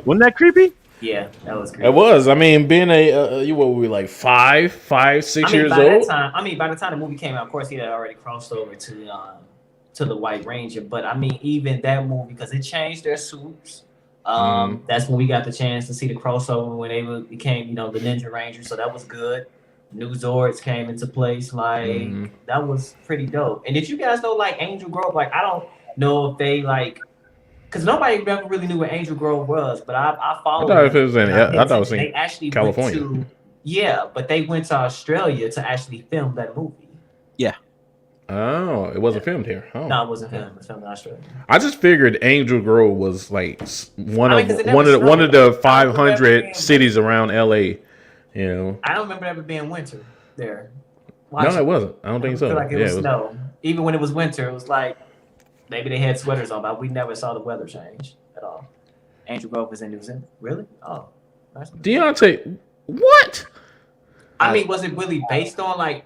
Wasn't that creepy? Yeah, that was creepy. It was. I mean, being you what were we like 5, 6 years old? By the time the movie came out, of course, he had already crossed over to the White Ranger. But I mean, even that movie, because it changed their suits. That's when we got the chance to see the crossover when they became, the Ninja Rangers. So that was good. New Zords came into place. Like that was pretty dope. And did you guys know like Angel Grove? Like I don't know if they like, because nobody ever really knew what Angel Grove was. But I followed. I thought it was in actually California. But they went to Australia to actually film that movie. Yeah. Oh, it wasn't filmed here. Oh. No, it wasn't filmed. It was filmed in Australia. I just figured Angel Grove was like one of the 500 cities around LA. I don't remember ever being winter there. No, it wasn't. I don't think so. I feel like it was snow. Even when it was winter, it was like maybe they had sweaters on, but we never saw the weather change at all. Angel Grove was in New Zealand. Really? Oh, nice. Deontay, what? I mean, was it really based on like?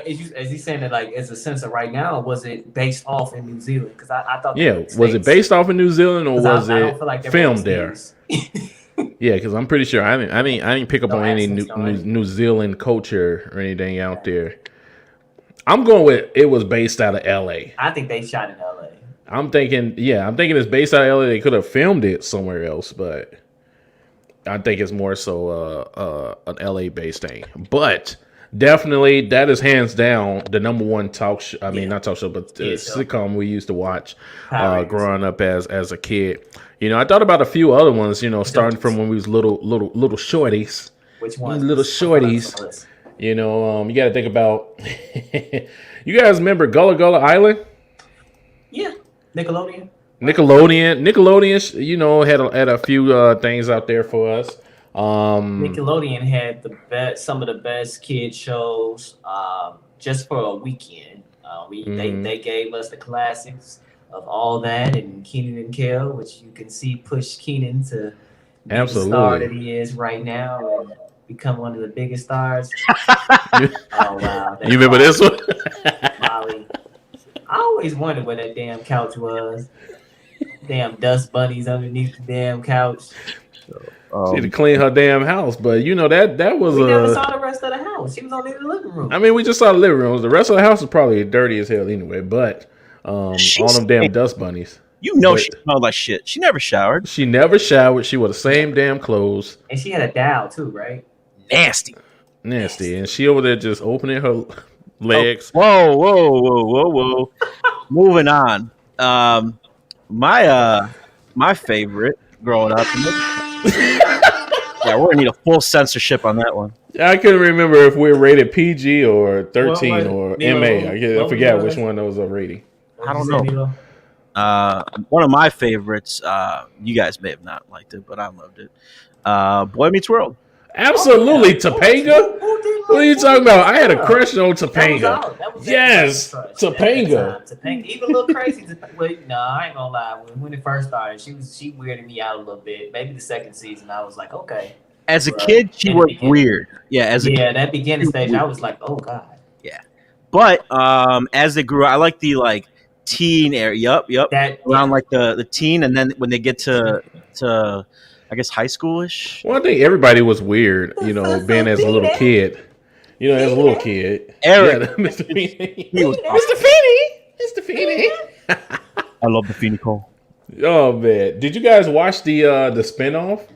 Is he saying that like as a sense of right now, or was it based off in New Zealand? Because I thought was it based off in New Zealand or was it like filmed there? Yeah, because I'm pretty sure I didn't pick up on any New Zealand culture or anything out there. I'm going with it was based out of LA. I think they shot in LA. I'm thinking it's based out of LA. They could have filmed it somewhere else, but I think it's more so an LA based thing. But definitely, that is hands down the number one talk show. I mean, not talk show, but sitcom we used to watch growing up as a kid. I thought about a few other ones. Starting from when we was little shorties. Which ones? Little shorties. You got to think about. You guys remember Gullah Gullah Island? Yeah, Nickelodeon. Nickelodeon. Had a few things out there for us. Nickelodeon had some of the best kid shows just for a weekend. They gave us the classics of All That and Kenan and Kel, which you can see push Kenan to be the star that he is right now and become one of the biggest stars. Oh wow! You remember this one? Molly. I always wondered where that damn couch was. Damn dust bunnies underneath the damn couch. She had to clean her damn house, but that was we never saw the rest of the house. She was only in the living room. I mean, we just saw the living room. The rest of the house is probably dirty as hell anyway. But all them damn dust bunnies. You know But she smelled like shit. She never showered. she never showered. She wore the same damn clothes. And she had a dial too, right? Nasty. Nasty. And she over there just opening her Oh, legs. whoa. Moving on. My favorite growing up. Yeah, we're gonna need a full censorship on that one. I couldn't remember if we're rated PG or 13 What was or it? Nilo, MA. what I was forgot yours? which one that was a rating. What'd I don't you say, know. Nilo? One of my favorites. You guys may have not liked it, but I loved it. Boy Meets World. Absolutely, Topanga. What are you talking about? I had a crush on That was Topanga. all. That was Yes, everybody's crush Topanga. at that time. Topanga, even a little crazy. Well, no, I ain't gonna lie. When it first started, she weirded me out a little bit. Maybe the second season, I was like, okay. As a Right. kid, she In the was beginning. weird. Yeah, as a kid. That beginning stage, I was like, oh god. But as they grew, I like the teen area. Yup. That Around like the teen, and then when they get to I guess high schoolish. Well, I think everybody was weird, being as a little kid. As a little kid. Eric. Yeah, Mr. Feeney. He was Mr. Feeney. I love the Phoenix Cole. Oh man, did you guys watch the spinoff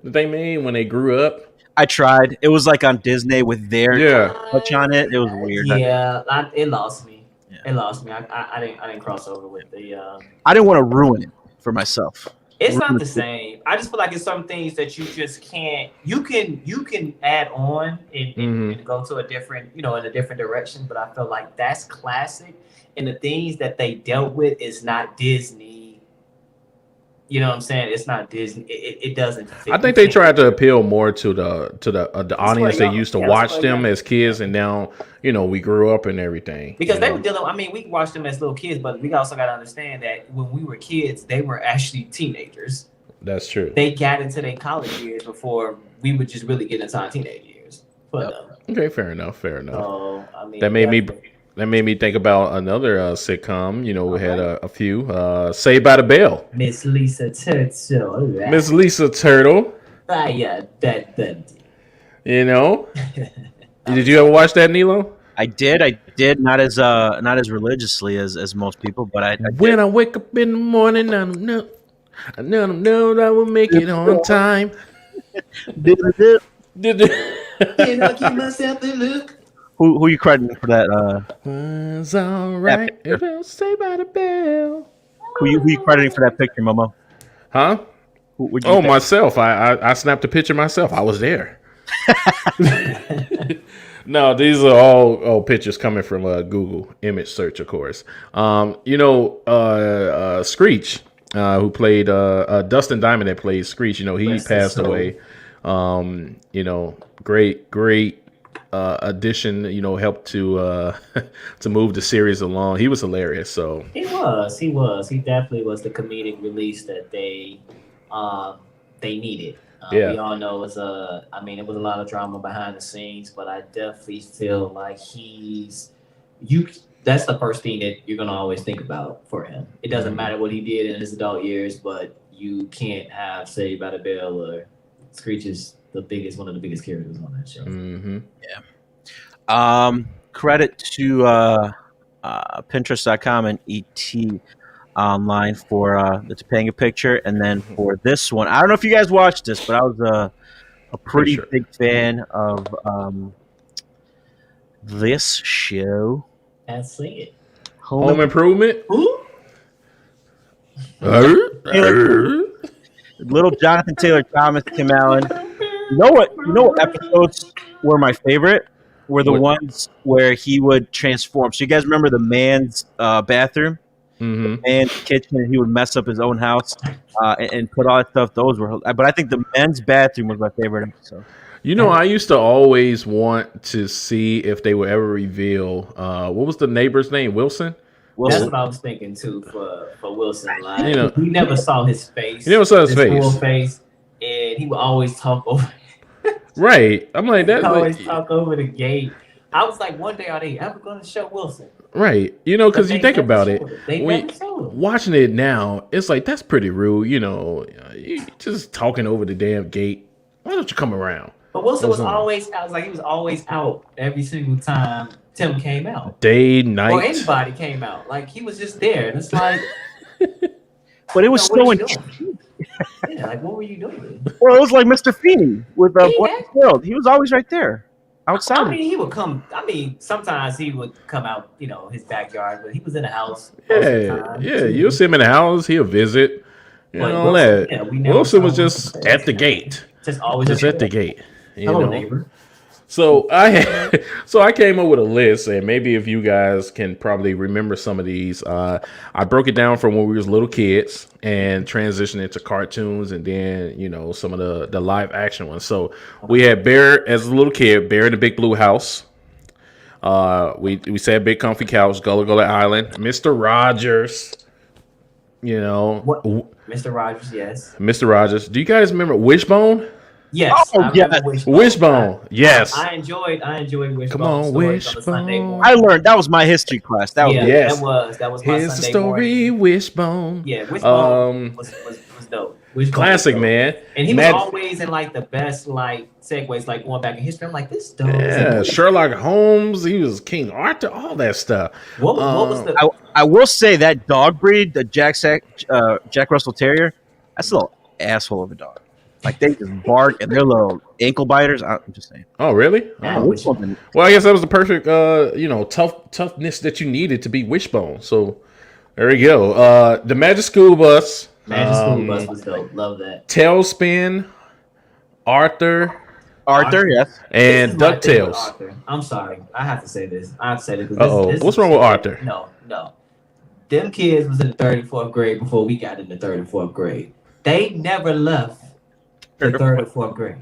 that they made when they grew up? I tried. It was like on Disney with their Yeah. touch on it. It was weird. Yeah, it lost me. Yeah. It lost me. I didn't cross over with the. I didn't want to ruin it for myself. It's not the same. I just feel like it's some things that you just can't. You can add on and go to a different, in a different direction. But I feel like that's classic, and the things that they dealt with is not Disney. You know what I'm saying? It's not Disney. It doesn't fit. I think they tried to appeal more to the audience that used to watch them as kids, and now we grew up and everything. Because they were dealing. I mean, we watched them as little kids, but we also got to understand that when we were kids, they were actually teenagers. That's true. They got into their college years before we would just really get into our teenage years. But Okay, fair enough. so I mean, That made me think about another sitcom. We had a few. Saved by the Bell. Miss Lisa Turtle. Miss Lisa Turtle. Yeah, that. Did you ever watch that, Nilo? I did. Not as religiously as most people, but I When did. I wake up in the morning, I don't know that I will make it on time. Did Can I give myself the look? Who you crediting for that? Was alright. If I'll say by the bell. Who you crediting for that picture, Momo? Huh? Who'd you Oh, think? myself. I snapped a picture myself. I was there. No, these are all pictures coming from Google image search, of course. Screech, who played Dustin Diamond that played Screech. He Rest his passed soul. away. Great addition. Helped to to move the series along. He was hilarious. So He was. He definitely was the comedic release that they needed. Yeah. We all know it was it was a lot of drama behind the scenes, but I definitely feel like that's the first thing that you're gonna always think about for him. It doesn't matter what he did in his adult years, but you can't have Saved by the Bell or Screech is one of the biggest characters on that show. Credit to Pinterest.com and ET Online for the Topanga picture, and then for this one, I don't know if you guys watched this, but I was a pretty Sure. big fan of this show. Let's see it. Home Improvement. Who? Little Jonathan Taylor Thomas, Tim Allen. You know what episodes were my favorite? Were the ones where he would transform. So you guys remember the man's bathroom? Mm-hmm. Man's kitchen, and he would mess up his own house and put all that stuff. Those were, but I think the men's bathroom was my favorite episode. I used to always want to see if they would ever reveal what was the neighbor's name, Wilson. That's what I was thinking too for Wilson. Like You know- we never saw his face. You never saw his full face. face, and he would always talk over. Right. I'm like that. Always talk over the gate. I was like, one day are they ever going to show Wilson? Right. Because But you they think never about it. showed it. They we- never showed it. Watching it now, it's like that's pretty rude. You just talking over the damn gate. Why don't you come around? But Wilson was Wilson. always out. He was always out every single time Tim came out. Day, Or night. anybody came out. Like he was just there. And it's like but it was what so are you intense. doing? Yeah, like what were you doing? Well, it was like Mr. Feeney with He Boy had- World. He was always right there, outside. I mean, he would come. I mean, sometimes he would come out, his backyard, but he was in the house most of the Yeah, time. yeah. You'll see him in the house. He'll visit. But All Wilson, that. yeah, we never Wilson saw was him just face. at the gate. Just always Just at the gate. You Hello, know. neighbor. So I came up with a list, and maybe if you guys can probably remember some of these, I broke it down from when we was little kids and transitioned into cartoons, and then some of the live action ones. So we had Bear as a little kid, Bear in the Big Blue House. We said Big Comfy Couch, Gullah Gullah Island, Mr. Rogers. What? Mr. Rogers, yes. Mr. Rogers. Do you guys remember Wishbone? Yes. Oh, I remember yes. Wishbone. Yes. I enjoyed Wishbone. Come on, stories on the Sunday Wishbone. morning. I learned that was my history class. That was Yeah, good. Yes. that was my Here's the Sunday story, morning. Wishbone. Yeah, Wishbone was dope. Wishbone Classic, was dope. man. And he was Mad- always in like the best segues, like going back in history. I'm like, this dope. Yeah, Sherlock Holmes. He was King Arthur. All that stuff. What was the? I will say that dog breed, the Jack Russell Terrier, that's a little asshole of a dog. Like they just bark and they're little ankle biters. I'm just saying. Oh, really? Yeah, Oh. Wishbone. Well, I guess that was the perfect, toughness that you needed to be Wishbone. So there you go. The Magic School Bus. Magic School Bus was dope. Love that. Tailspin, Arthur, Yes. and This is my thing with DuckTales. Arthur. I'm sorry. I have to say this. 'cause Uh-oh. this What's is- wrong with Arthur? No. Them kids was in the 3rd and 4th grade before we got in the 3rd and 4th grade. They never left the 3rd and 4th grade.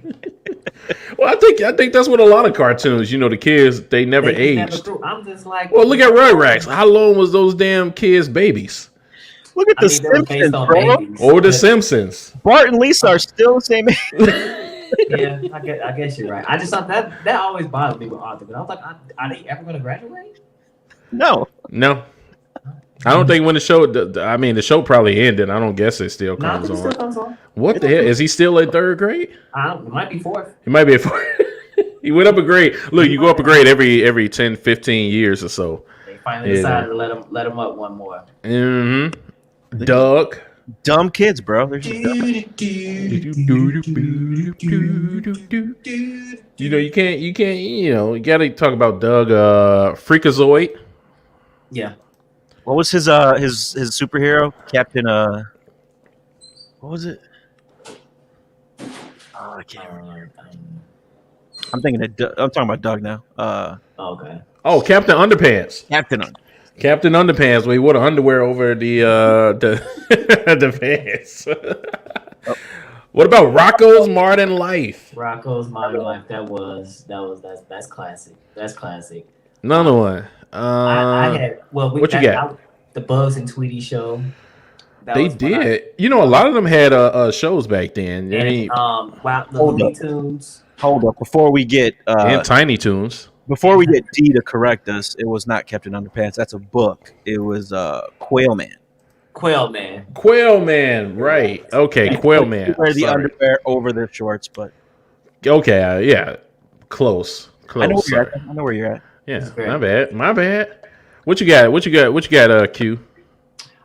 Well, I think that's what a lot of cartoons. The kids they never aged. grew. I'm just like, Well, look at Rugrats. How long was those damn kids babies? Look at I the mean, they were based Simpsons, on bro. babies. Or the Simpsons? Bart and Lisa are still the same age. Yeah, I guess you're right. I just thought that always bothered me with Arthur. But I was like, are they ever going to graduate? No. No, I don't think when the show. The show probably ended. I don't guess it still No, I comes think it on. still comes on. What the hell? Is he still in 3rd grade? It might be 4th. He might be at 4. He went up a grade. Look, you go up a grade every 10, 15 years or so. They finally Yeah. decided to let him up one more. Mm-hmm. Doug. Dumb kids, bro. They're just dumb. You can't. You got to talk about Doug. Freakazoid. Yeah. What was his superhero? Captain what was it? Oh, I can't remember. I'm thinking I'm talking about Doug now. Okay. Oh, Captain Underpants. Captain Underpants. Well, he wore the underwear over the the pants. What about Rocco's Modern Life? Rocco's Modern Life. That's classic. That's classic. Another one. I had what you got? The Bugs and Tweety show. They did. A lot of them had shows back then. I mean, the Looney Tunes. Hold up, before we get and Tiny Toons. Before we get D to correct us, it was not Captain Underpants. That's a book. It was Quail Man. Quail Man. Quail Man, right? Okay, Quail Man. Wear the Sorry. underwear over their shorts, but Okay, yeah, close. I know Sorry. where you're at. Yeah, great. my bad. What you got? Q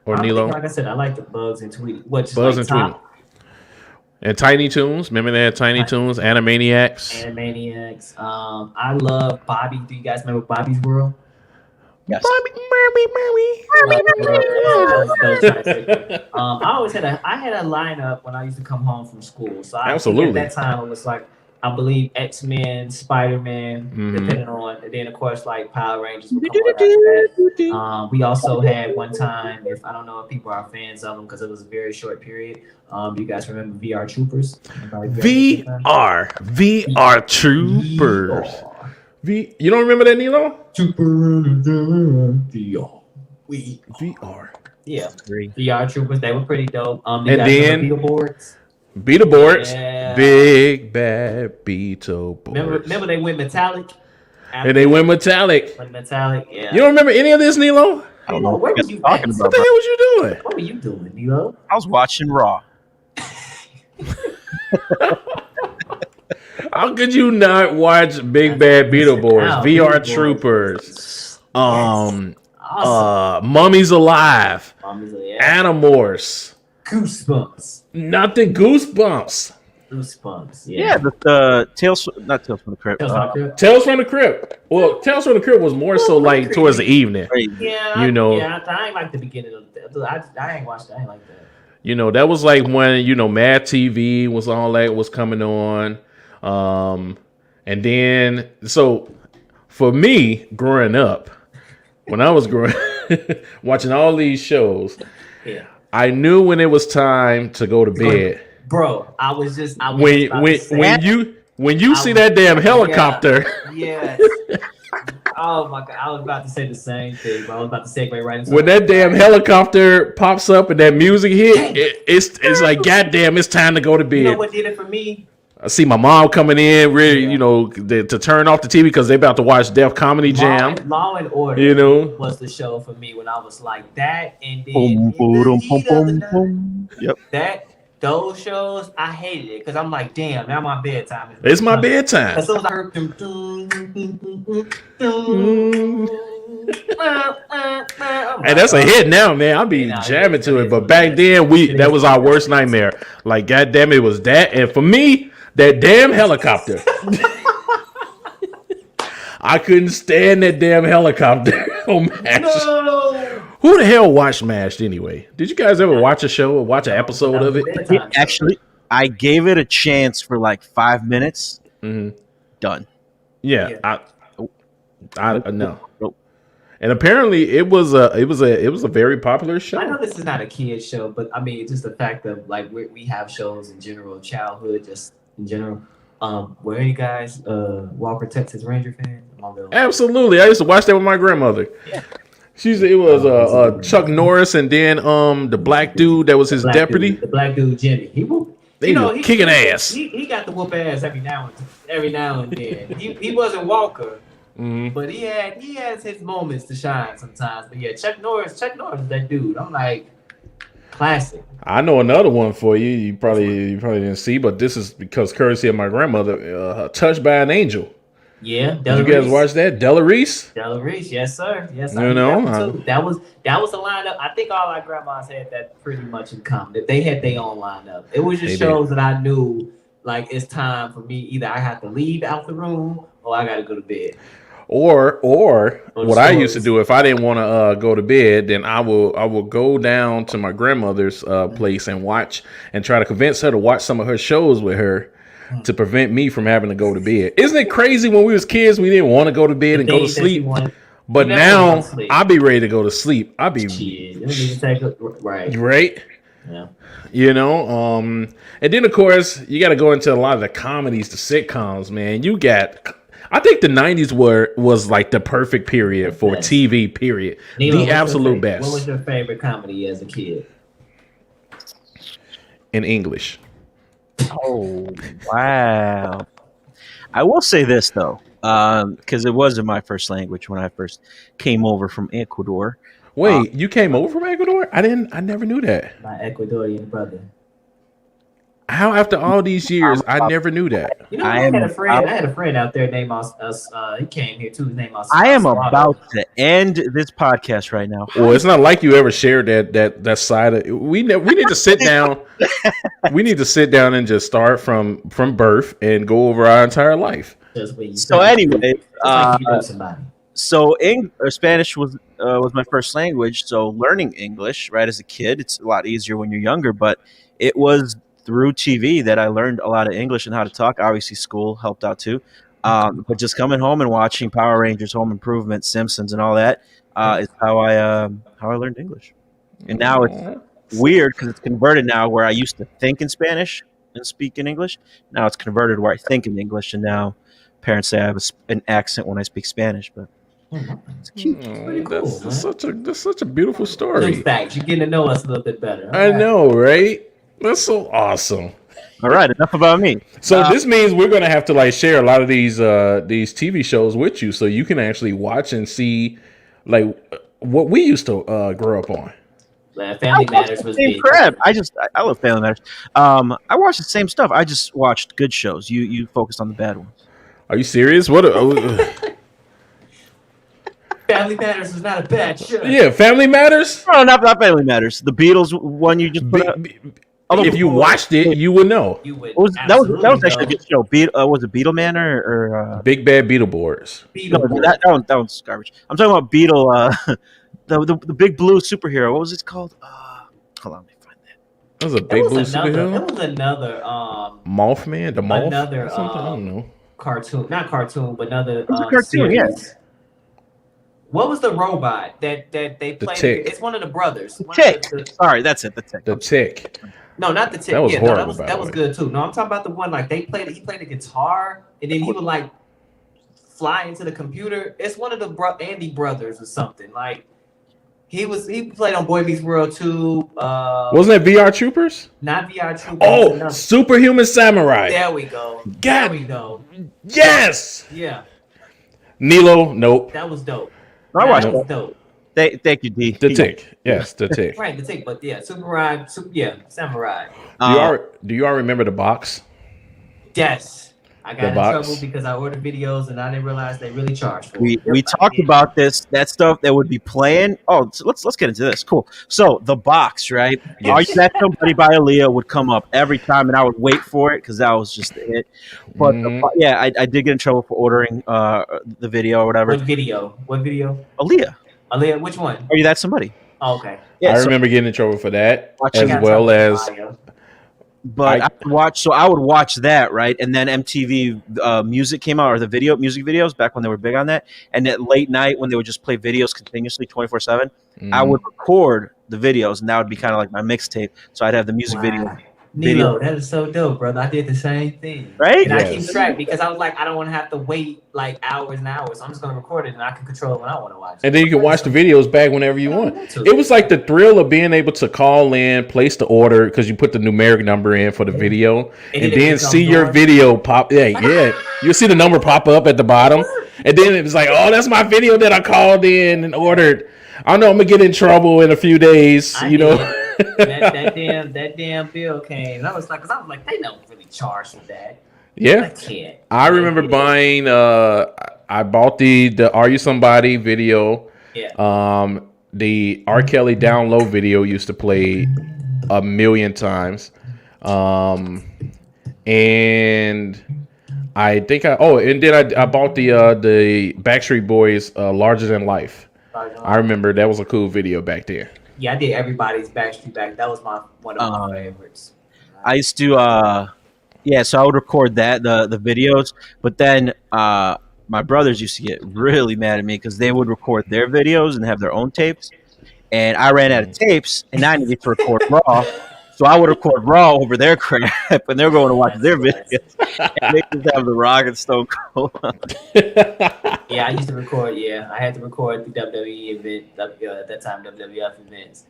or I'm Nilo? thinking, like I said, I like the Bugs and Tweety. What's Bugs like and Tweety. top And Tiny Toons. Remember they had Tiny Toons, Animaniacs. Animaniacs. I love Bobby. Do you guys remember Bobby's World? Yes. I always had a lineup when I used to come home from school. So Absolutely. at that time it was like I believe X-Men, Spider-Man, Mhm. depending on, and then of course like Power Rangers would come on after that. We also had one time, I don't know if people are fans of them because it was a very short period. You guys remember VR Troopers? VR Troopers. You don't remember that, Nilo? VR. VR. Yeah, VR Troopers. They were pretty dope. And then Beetleborgs. Beetleborgs. Yeah. Big bad Beetleborgs. Remember they went metallic. And they went metallic. Yeah. You don't remember any of this, Nilo? I don't know Where what were you're you talking at? What about. the hell was you doing? What were you doing, Nilo? I was watching Raw. How could you not watch Big Bad Beetleborgs, VR Troopers, Awesome. Mummies Alive, Yeah. Animorphs, Goosebumps. Nothing. Goosebumps. Goosebumps. Yeah, Yeah. the Tales, not Tales from the Crypt. Tales from the Crypt. Tales from the Crypt. Well, Tales from the Crypt was more so like towards the evening. Yeah. You know. Yeah. I ain't like the beginning of that. I ain't watched that. I ain't like that. You know, that was like when, Mad TV was all that was coming on. And then, so for me, growing up, when I was growing, watching all these shows, Yeah. I knew when it was time to go to bed. Bro, I was When you see that damn helicopter. Yeah. Oh my god, I was about to say the same thing, bro. I was about to segue right into When that damn helicopter pops up and that music hit, it's like, goddamn, it's time to go to bed. You know what did it for me? I see my mom coming in, really, to turn off the TV because they about to watch Def Comedy Jam. Law and Order, was the show for me when I was like that, and then Yep. Those shows, I hated it because I'm like, damn, now my bedtime. It's my bedtime. As soon as I heard them, and that's a hit now, man. I'll be jamming to it. But back then, that was our worst nightmare. Like, goddamn, it was that. And for me, that damn helicopter. I couldn't stand that damn helicopter. No. Who the hell watched MASH anyway? Did you guys ever watch a show or watch an episode of it? Actually, I gave it a chance for like 5 minutes. Mm-hmm. Done. Yeah. I no. Nope. And apparently, it was a very popular show. I know this is not a kid show, but I mean, just the fact of like we have shows in general, childhood, just in general. Were any guys Walker Texas Ranger fan? Absolutely, I used to watch that with my grandmother. Yeah. It was Chuck Norris and then the black dude that was his deputy. The black dude Jimmy. He kicking ass. He got the whoop ass every now and then. He wasn't Walker, but he has his moments to shine sometimes. But yeah, Chuck Norris is that dude. I'm like, classic. I know another one for you. You probably didn't see, but this is because courtesy of my grandmother. Touched by an Angel. Yeah, did you guys watch that? Della Reese? Della Reese, yes sir. Yes, you know, that was a lineup. I think all our grandmas had that pretty much in common. That they had their own lineup. It was just shows that I knew like it's time for me. Either I have to leave out the room or I got to go to bed. Or what I used to do if I didn't want to go to bed, then I will go down to my grandmother's place and watch and try to convince her to watch some of her shows with her. To prevent me from having to go to bed. Isn't it crazy when we was kids we didn't want to go to bed and go to sleep? But now I'll be ready to go to sleep. I'll be right. Yeah. You know, and then of course you got to go into a lot of the comedies, the sitcoms, man. I think the 90s was like the perfect period for TV, period. Nilo, the absolute best. What was your favorite comedy as a kid? In English. Oh, wow. I will say this, though, because it wasn't my first language when I first came over from Ecuador. Wait, you came over from Ecuador? I never knew that. My Ecuadorian brother. How after all these years, I never knew that. You know, I had a friend out there named us. He came here too. His name was. I am about to end this podcast right now. Well, it's not like you ever shared that side of. We need to sit down. We need to sit down and just start from birth and go over our entire life. So anyway, Spanish was my first language. So learning English, right, as a kid, it's a lot easier when you're younger. But it was through TV that I learned a lot of English and how to talk. Obviously, school helped out too. But just coming home and watching Power Rangers, Home Improvement, Simpsons, and all that is how I learned English. And now it's weird because it's converted now where I used to think in Spanish and speak in English. Now it's converted where I think in English, and now parents say I have an accent when I speak Spanish. But it's cute. Pretty cool, that's such a beautiful story. In fact, you're getting to know us a little bit better. I know, right? That's so awesome. All right, enough about me. So this means we're gonna have to like share a lot of these TV shows with you, so you can actually watch and see like what we used to grow up on. Family Matters was big. Crap. I love Family Matters. I watched the same stuff. I just watched good shows. You focused on the bad ones. Are you serious? What? Family Matters is not a bad show. Yeah, Family Matters. No, not Family Matters. The Beatles one you just put Be- up. be- Although if you watched it, you would know. You would that was absolutely actually a know. good show. Was it Beetleman or Big Bad Beetleborgs. no, Beetleborgs. that one's garbage. I'm talking about Beetle, the big blue superhero. What was it called? Hold on, let me find that. That was a It big blue was another. superhero. It was another Mothman, the Moth, Another, or something. I don't know. cartoon, not cartoon, but another was a cartoon, series. yeah. What was the robot that they played? Tick. It's one of the brothers. One of Tick. the- Sorry, that's it. The Tick. The Tick. no, not the Tick. That was yeah, horrible, no, by that the was way. good too. No, I'm talking about the one like they played. He played a guitar, and then he would like fly into the computer. It's one of the Andy brothers or something. Like he played on Boy Meets World too. Wasn't that VR Troopers? Not VR Troopers. Oh, another- Superhuman Samurai. there we go. God. There we go. Yes. Yeah, Nilo. Nope. that was dope. I watched that was that. dope. Thank you, D. The Tick. Yes, the Tick. Right, the Tick, but yeah, Samurai. Do you all remember the box? Yes. I got The in box. trouble because I ordered videos and I didn't realize they really charged for We it. talked about that stuff that would be playing. Oh, so let's get into this. Cool. So the box, right? Yes. Are You That Somebody by Aaliyah would come up every time, and I would wait for it because that was just the hit. But yeah, I did get in trouble for ordering the video or whatever. What video? Aaliyah, Aaliyah, which one? Are You That Somebody? Oh, okay. Yeah, I so- remember getting in trouble for that, Watching as Got well something as fire. But I would watch that, right? And then MTV music came out, or the music videos back when they were big on that. And at late night when they would just play videos continuously 24/7, I would record the videos, and that would be kind of like my mixtape. So I'd have the music video. Nilo, that is so dope, brother. I did the same thing. Right? And I Yes. keep track because I was like, I don't want to have to wait like hours and hours. I'm just going to record it and I can control it when I want to watch it. And then you can watch the videos back whenever you want. to. It was like the thrill of being able to call in, place the order because you put the numeric number in for the video, and it then comes see your on. video pop. Yeah, you'll see the number pop up at the bottom, and then it was like, oh, that's my video that I called in and ordered. I know I'm gonna get in trouble in a few days, I you know. did. that damn bill came. And I was like, they don't really charge for that. I Yeah, can't. I remember buying. I bought the Are You Somebody video. Yeah. The R. Kelly Down Low video used to play a million times. And I think and then I bought the Backstreet Boys Larger Than Life. I remember that was a cool video back then. Yeah, I did everybody's Backstreet Back. That was one of my favorites. I used to, so I would record the videos, but then my brothers used to get really mad at me because they would record their videos and have their own tapes, and I ran out of tapes, and I needed to record raw, so I would record raw over their crap, and they're going to watch their videos, and they just have the Rock and Stone Cold. Yeah, I used to record. Yeah, I had to record the WWE event at that time, WWF events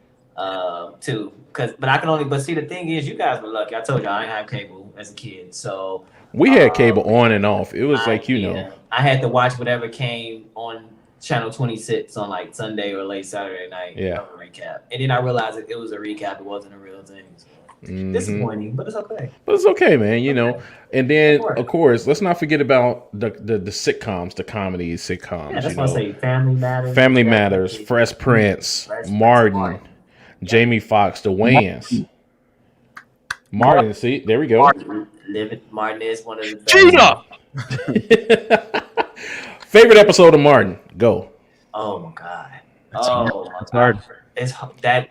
too. But see, the thing is, you guys were lucky. I told you I didn't have cable as a kid, so We had cable on and off. It was like, you know. I had to watch whatever came on channel 26 on like Sunday or late Saturday night. Yeah. A recap, and then I realized that it was a recap. It wasn't a real thing. So. Disappointing, but it's okay. But it's okay, man, you know. And then, of course, let's not forget about the sitcoms, the comedy sitcoms. Yeah, that's you what I know. say. Family Matters. Family Matters, Fresh Prince, Martin, Jamie Foxx, the Wayans. Martin, see, there we go. Martin is one of the Gina! Favorite episode of Martin? Go. Oh my god. It's hard. It's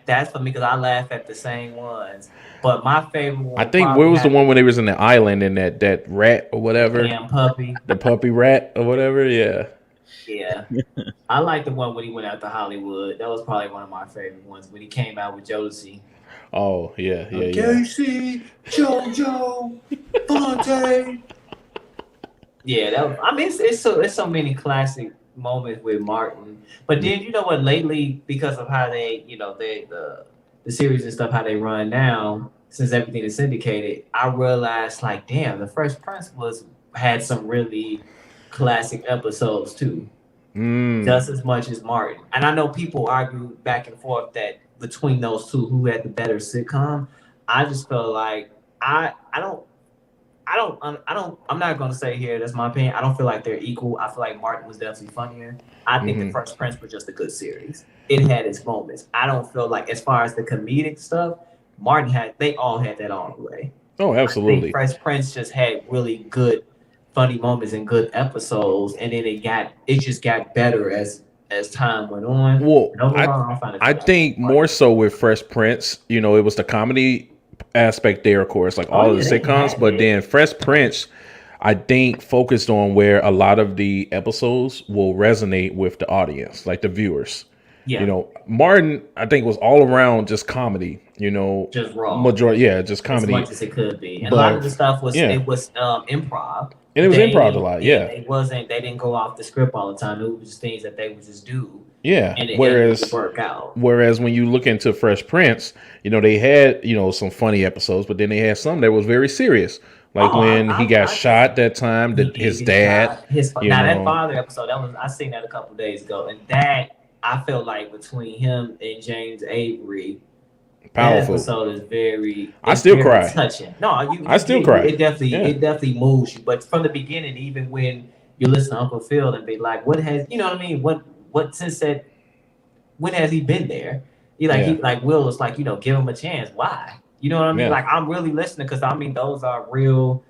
that's for me because I laugh at the same ones. But my favorite one, I think where was the one when they was in the island and that rat or whatever, Damn puppy. the puppy rat or whatever? Yeah. Yeah. I like the one when he went out to Hollywood. That was probably one of my favorite ones when he came out with Josie. Oh yeah. Casey, JoJo, Fonte. Yeah, that was, I mean, it's so many classic moments with Martin. But then you know what? Lately, because of how they, the series and stuff, how they run now, since everything is syndicated, I realized like, damn, the Fresh Prince had some really classic episodes too, just as much as Martin. And I know people argue back and forth that between those two, who had the better sitcom. I just felt like I I'm not gonna say here. That's my opinion. I don't feel like they're equal. I feel like Martin was definitely funnier. I think the Fresh Prince was just a good series. It had its moments. I don't feel like, as far as the comedic stuff, they all had that all the way. Oh, I think absolutely. Fresh Prince just had really good, funny moments and good episodes, and then it just got better as time went on. Well, And overall, I find it. I think more so with Fresh Prince, it was the comedy aspect there, of course, like all of the they sitcoms, had but it. then Fresh Prince, I think, focused on where a lot of the episodes will resonate with the audience, like the viewers. Yeah, Martin, I think, was all around just comedy, just raw. majority, yeah, just As comedy. much as it could be. And a lot of the stuff was yeah, improv. and it was improv a lot, yeah. They didn't go off the script all the time. It was just things that they would just do. Yeah. And it would work out. Whereas when you look into Fresh Prince, they had, some funny episodes, but then they had some that was very serious. Like when he got shot that time, his dad. Now that father episode, I seen that a couple days ago, and that I felt like between him and James Avery, powerful. that episode is very. I still cry. Touching. No, I still cry. It definitely moves you. But from the beginning, even when you listen to Uncle Phil and be like, "What has you know what I mean? What since that? When has he been there?" He like Will is like, give him a chance. Why? You know what I mean? Yeah. Like, I'm really listening because those are real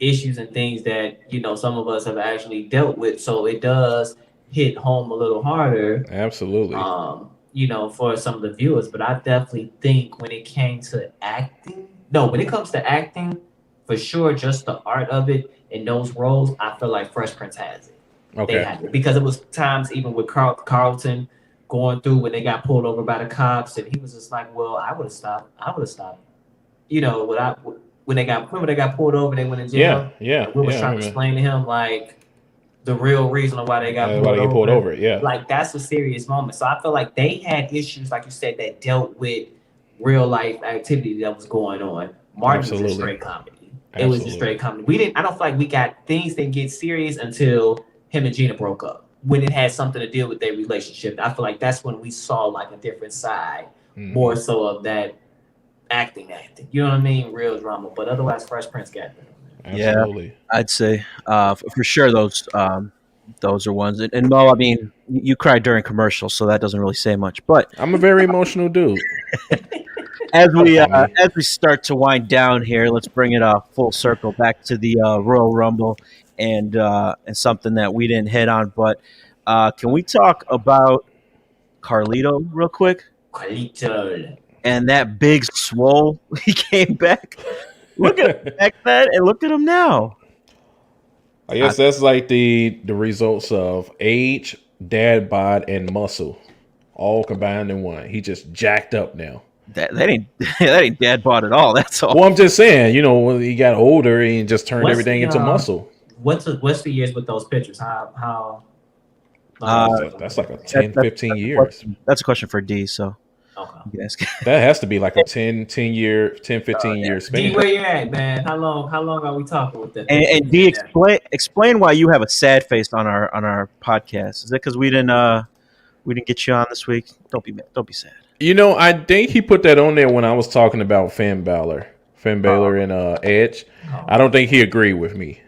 issues and things that some of us have actually dealt with. So it does hit home a little harder. Absolutely. For some of the viewers. But I definitely think when it comes to acting, for sure, just the art of it and those roles, I feel like Fresh Prince has it. Okay. They had it. Because it was times even with Carlton going through when they got pulled over by the cops, and he was just like, "Well, I would have stopped. When they got pulled over, they went in jail. Yeah. We was trying to explain to him like the real reason of why they got pulled over. Yeah, like that's a serious moment. So I feel like they had issues, like you said, that dealt with real life activity that was going on. Martin was just straight comedy. It was just straight comedy. I don't feel like we got things that get serious until him and Gina broke up. When it had something to do with their relationship, I feel like that's when we saw like a different side, more so of that acting. You know what I mean? Real drama. But otherwise, Fresh Prince got it. Absolutely. Yeah, I'd say for sure those are ones. And Mo, I mean, you cried during commercials, so that doesn't really say much. But I'm a very emotional dude. as we start to wind down here, let's bring it full circle back to the Royal Rumble and something that we didn't hit on. But can we talk about Carlito real quick? Carlito. And that big swole, he came back. Look at him back then, and look at him now. I guess that's like the results of age, dad bod, and muscle, all combined in one. He just jacked up now. That ain't dad bod at all. That's all. Well, I'm just saying, when he got older, he just turned everything into muscle. What's the years with those pictures? How? That's like a 10, 15 years. That's a question for D. So. Okay. That has to be like a 10, 15 year span. D, where you at, man? How long are we talking with that? And D, explain why you have a sad face on our podcast. Is that because we didn't get you on this week? Don't be sad. I think he put that on there when I was talking about Finn Balor and Edge. I don't think he agreed with me.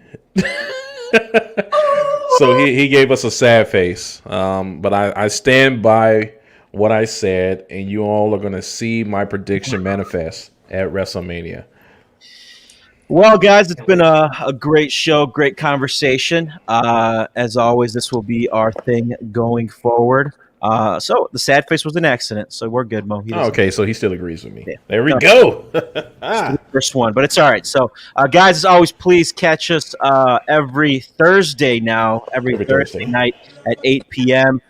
So he gave us a sad face. But I stand by what I said, and you all are going to see my prediction manifest at WrestleMania. Well, guys, it's been a great show, great conversation. As always, this will be our thing going forward. So the sad face was an accident, so we're good, Mo. Okay, so he still agrees with me. Yeah. There we go. First one, but it's all right. So, guys, as always, please catch us every Thursday now, every Thursday night at 8 p.m.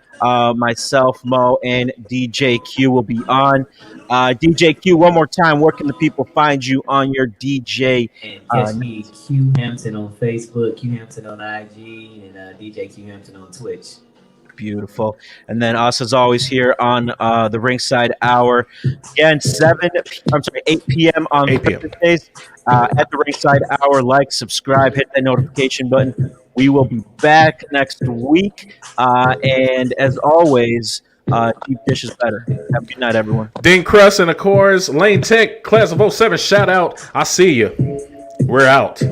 Myself, Mo, and DJ Q will be on. DJ Q, one more time, where can the people find you on your DJ? And catch me, Q Hampton on Facebook, Q Hampton on IG, and DJ Q Hampton on Twitch. Beautiful. And then us, as always, here on the Ringside Hour. Again, 8 p.m. on Thursdays at the Ringside Hour. Like, subscribe, hit that notification button. We will be back next week. And as always, keep dishes better. Have a good night, everyone. Dean Crust and, of course, Lane Tech, class of 07, shout out. I see you. We're out.